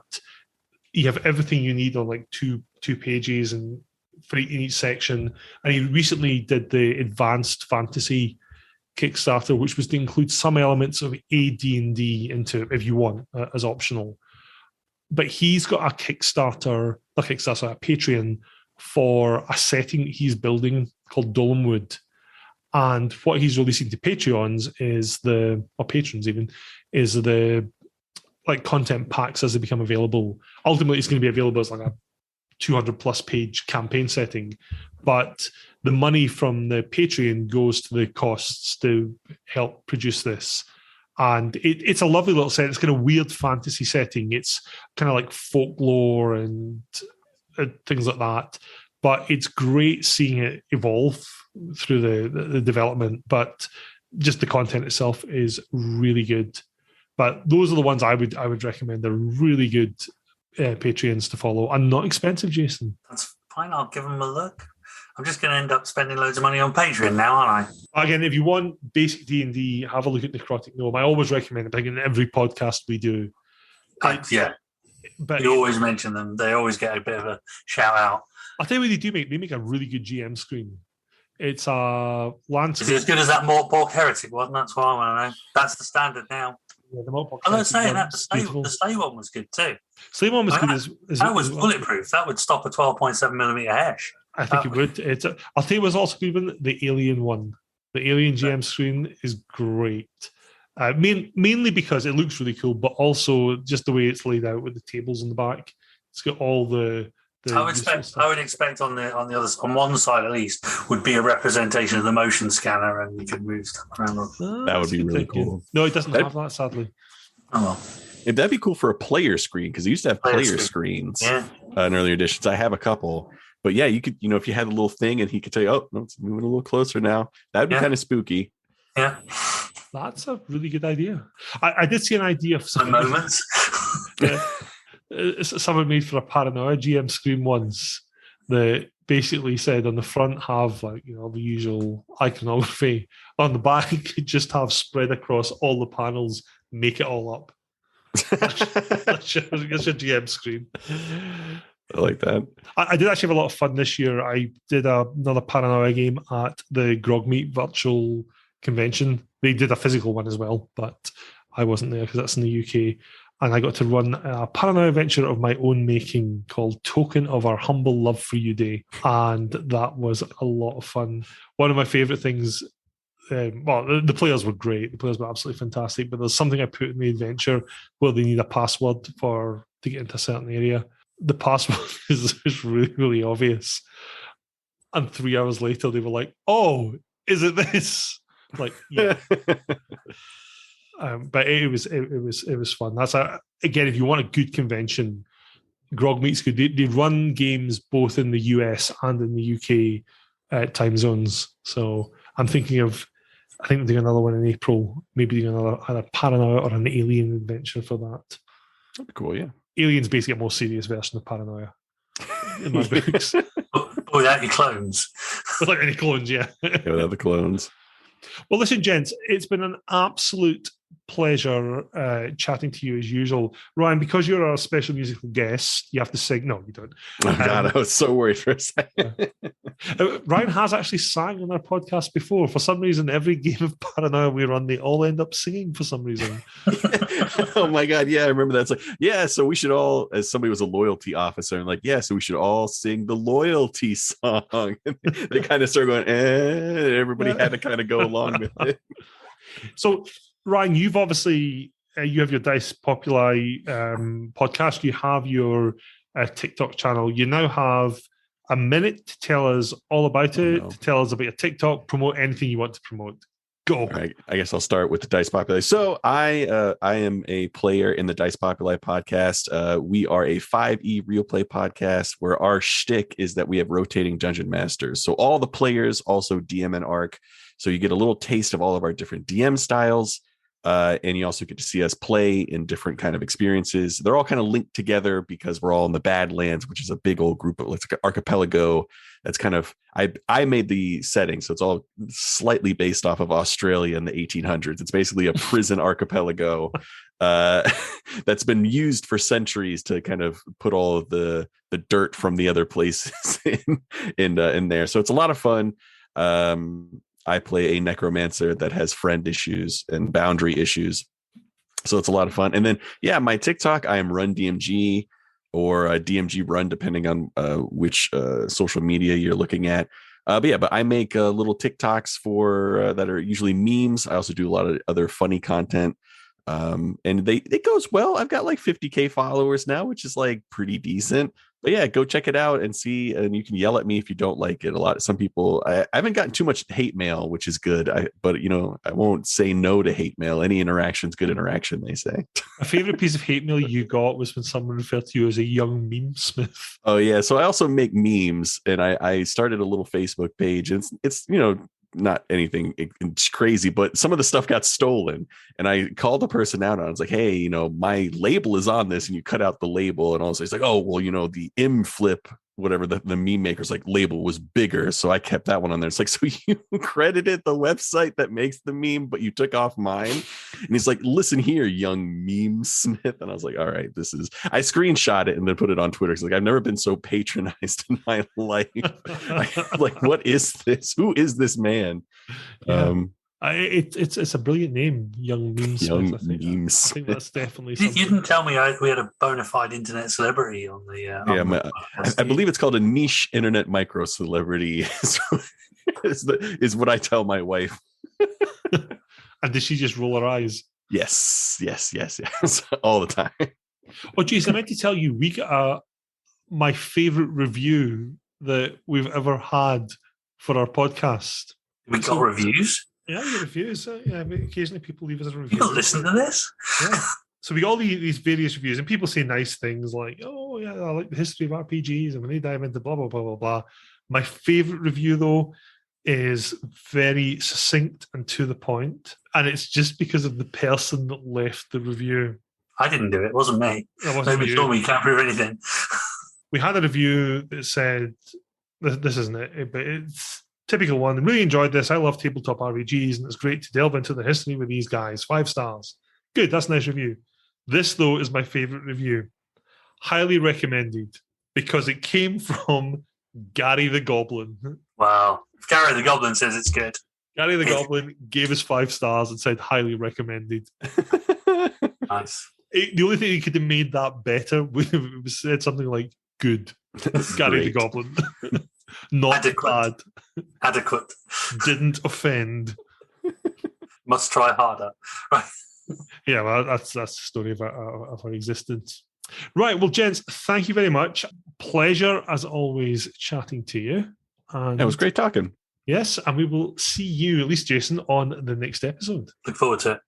You have everything you need on like two pages and for in each section. And he recently did the Advanced Fantasy Kickstarter, which was to include some elements of AD&D into it if you want as optional. But he's got a Patreon for a setting he's building called Dolemwood. And what he's releasing to Patreons patrons is the like content packs as they become available. Ultimately, it's going to be available as like a 200 plus page campaign setting, but the money from the Patreon goes to the costs to help produce this. And it's a lovely little set. It's kind of weird fantasy setting. It's kind of like folklore and things like that. But it's great seeing it evolve through the development. But just the content itself is really good. But those are the ones I would recommend. They're really good Patreons to follow and not expensive, Jason. That's fine. I'll give them a look. I'm just going to end up spending loads of money on Patreon now, aren't I? Again, if you want basic D&D, have a look at Necrotic Gnome. I always recommend it. I think in every podcast we do. Yeah. But you always mention them. They always get a bit of a shout out. I'll tell you what they do make. They make a really good GM screen. It's a landscape. Is it as good as that Mortborg Heretic one? That's what I want to know. That's the standard now. Yeah, the Mortborg I was saying that the Slay one was good too. Slay one was good. That was bulletproof. That would stop a 12.7mm hesh. I think it would. I'll tell you what's also good. The Alien one. The Alien GM screen is great. Mainly because it looks really cool, but also just the way it's laid out with the tables in the back. It's got all the I would expect on the other, on one side at least, would be a representation of the motion scanner, and you could move stuff around. That would be really cool. No, it doesn't have that, sadly. Oh well. If that'd be cool for a player screen, because they used to have player screens in earlier editions. I have a couple, but yeah, you could, if you had a little thing and he could tell you, oh, no, it's moving a little closer now. That'd be kind of spooky. Yeah, that's a really good idea. I did see an idea of some moments. Someone made for a Paranoia GM screen once that basically said on the front have like the usual iconography, on the back could just have spread across all the panels, make it all up. That's your GM screen. I like that. I did actually have a lot of fun this year. I did another Paranoia game at the Grogmeat virtual convention. They did a physical one as well, but I wasn't there because that's in the UK. And I got to run a Paranoia adventure of my own making called Token of Our Humble Love for You Day. And that was a lot of fun. One of my favourite things, the players were great. The players were absolutely fantastic. But there's something I put in the adventure where they need a password to get into a certain area. The password is really, really obvious. And 3 hours later, they were like, oh, is it this? Like, yeah. But it was fun. That's again, if you want a good convention, Grogmeat's good. They run games both in the US and in the UK time zones. So I'm thinking I think they're doing another one in April. Maybe doing either Paranoia or an Alien adventure for that. That'd be cool, yeah. Alien's basically a more serious version of Paranoia in my books. Without your clones. Without any clones, yeah. Without the clones. Well, listen, gents, it's been an absolute pleasure chatting to you as usual. Ryan, because you're our special musical guest, you have to sing. No, you don't. Oh, God, I was so worried for a second. Ryan has actually sang on our podcast before. For some reason, every game of Paranoia we run, they all end up singing for some reason. Oh, my God. Yeah, I remember that. It's like, yeah, so we should all, as somebody was a loyalty officer, and like, yeah, so we should all sing the loyalty song. They kind of started going, everybody had to kind of go along with it. So, Ryan, you've obviously you have your Dice Populi podcast. You have your TikTok channel. You now have a minute to tell us all about it, no. to tell us about your TikTok, promote anything you want to promote. Go. All right, I guess I'll start with the Dice Populi. So I am a player in the Dice Populi podcast. We are a 5e real play podcast where our shtick is that we have rotating dungeon masters. So all the players also DM an arc. So you get a little taste of all of our different DM styles. And you also get to see us play in different kind of experiences. They're all kind of linked together because we're all in the Badlands, which is a big old group of like an archipelago. That's kind of I made the setting, so it's all slightly based off of Australia in the 1800s. It's basically a prison archipelago that's been used for centuries to kind of put all of the dirt from the other places in there. So it's a lot of fun. I play a necromancer that has friend issues and boundary issues. So it's a lot of fun. And then, yeah, my TikTok, I am Run DMG or DMG Run, depending on which social media you're looking at. But I make little TikToks for that are usually memes. I also do a lot of other funny content. And it goes well. I've got like 50K followers now, which is like pretty decent. But yeah, go check it out and see. And you can yell at me if you don't like it. Some people, I haven't gotten too much hate mail, which is good. But I won't say no to hate mail. Any interaction's good interaction, they say. A favorite piece of hate mail you got was when someone referred to you as a young meme smith. Oh yeah. So I also make memes, and I started a little Facebook page, and it's not anything crazy, but some of the stuff got stolen, and I called the person out, and I was like, hey, my label is on this, and you cut out the label, and also it's like, oh, well, the M flip, whatever the meme maker's like label was bigger, so I kept that one on there. It's like, so you credited the website that makes the meme, but you took off mine. And he's like, listen here, young meme smith. And I was like, all right, I screenshot it and then put it on Twitter. It's like, I've never been so patronized in my life. Like, what is this? Who is this man? Yeah. It's a brilliant name, young meme smith. Young I think meme smith. I think that's definitely You something. didn't tell me we had a bona fide internet celebrity on the. I believe it's called a niche internet micro celebrity. is what I tell my wife. And did she just roll her eyes? Yes, all the time. Oh, geez, I meant to tell you, we got my favorite review that we've ever had for our podcast. We got reviews. Yeah, we get reviews. Occasionally people leave us a review. You can listen to this. Yeah. So we got all these various reviews, and people say nice things like, oh, yeah, I like the history of RPGs, and when they dive into blah, blah, blah, blah, blah. My favorite review, though, is very succinct and to the point, and it's just because of the person that left the review. I didn't do it. It wasn't me. Nobody told me you can't prove anything. We had a review that said, this isn't it, but it's typical one. Really enjoyed this. I love tabletop RPGs, and it's great to delve into the history with these guys. 5 stars. Good, that's a nice review. This, though, is my favorite review. Highly recommended, because it came from Gary the Goblin. Wow. If Gary the Goblin says it's good. Gary the Goblin gave us 5 stars and said highly recommended. Nice. The only thing he could have made that better would have said something like good. Gary the Goblin. Not Adequate. bad. Adequate. Didn't offend. Must try harder. Right. Yeah, well, that's the story of our existence. Right, well, gents, thank you very much. Pleasure, as always, chatting to you. And It was great talking. yes, and we will see you, at least Jason, on the next episode. Look forward to it.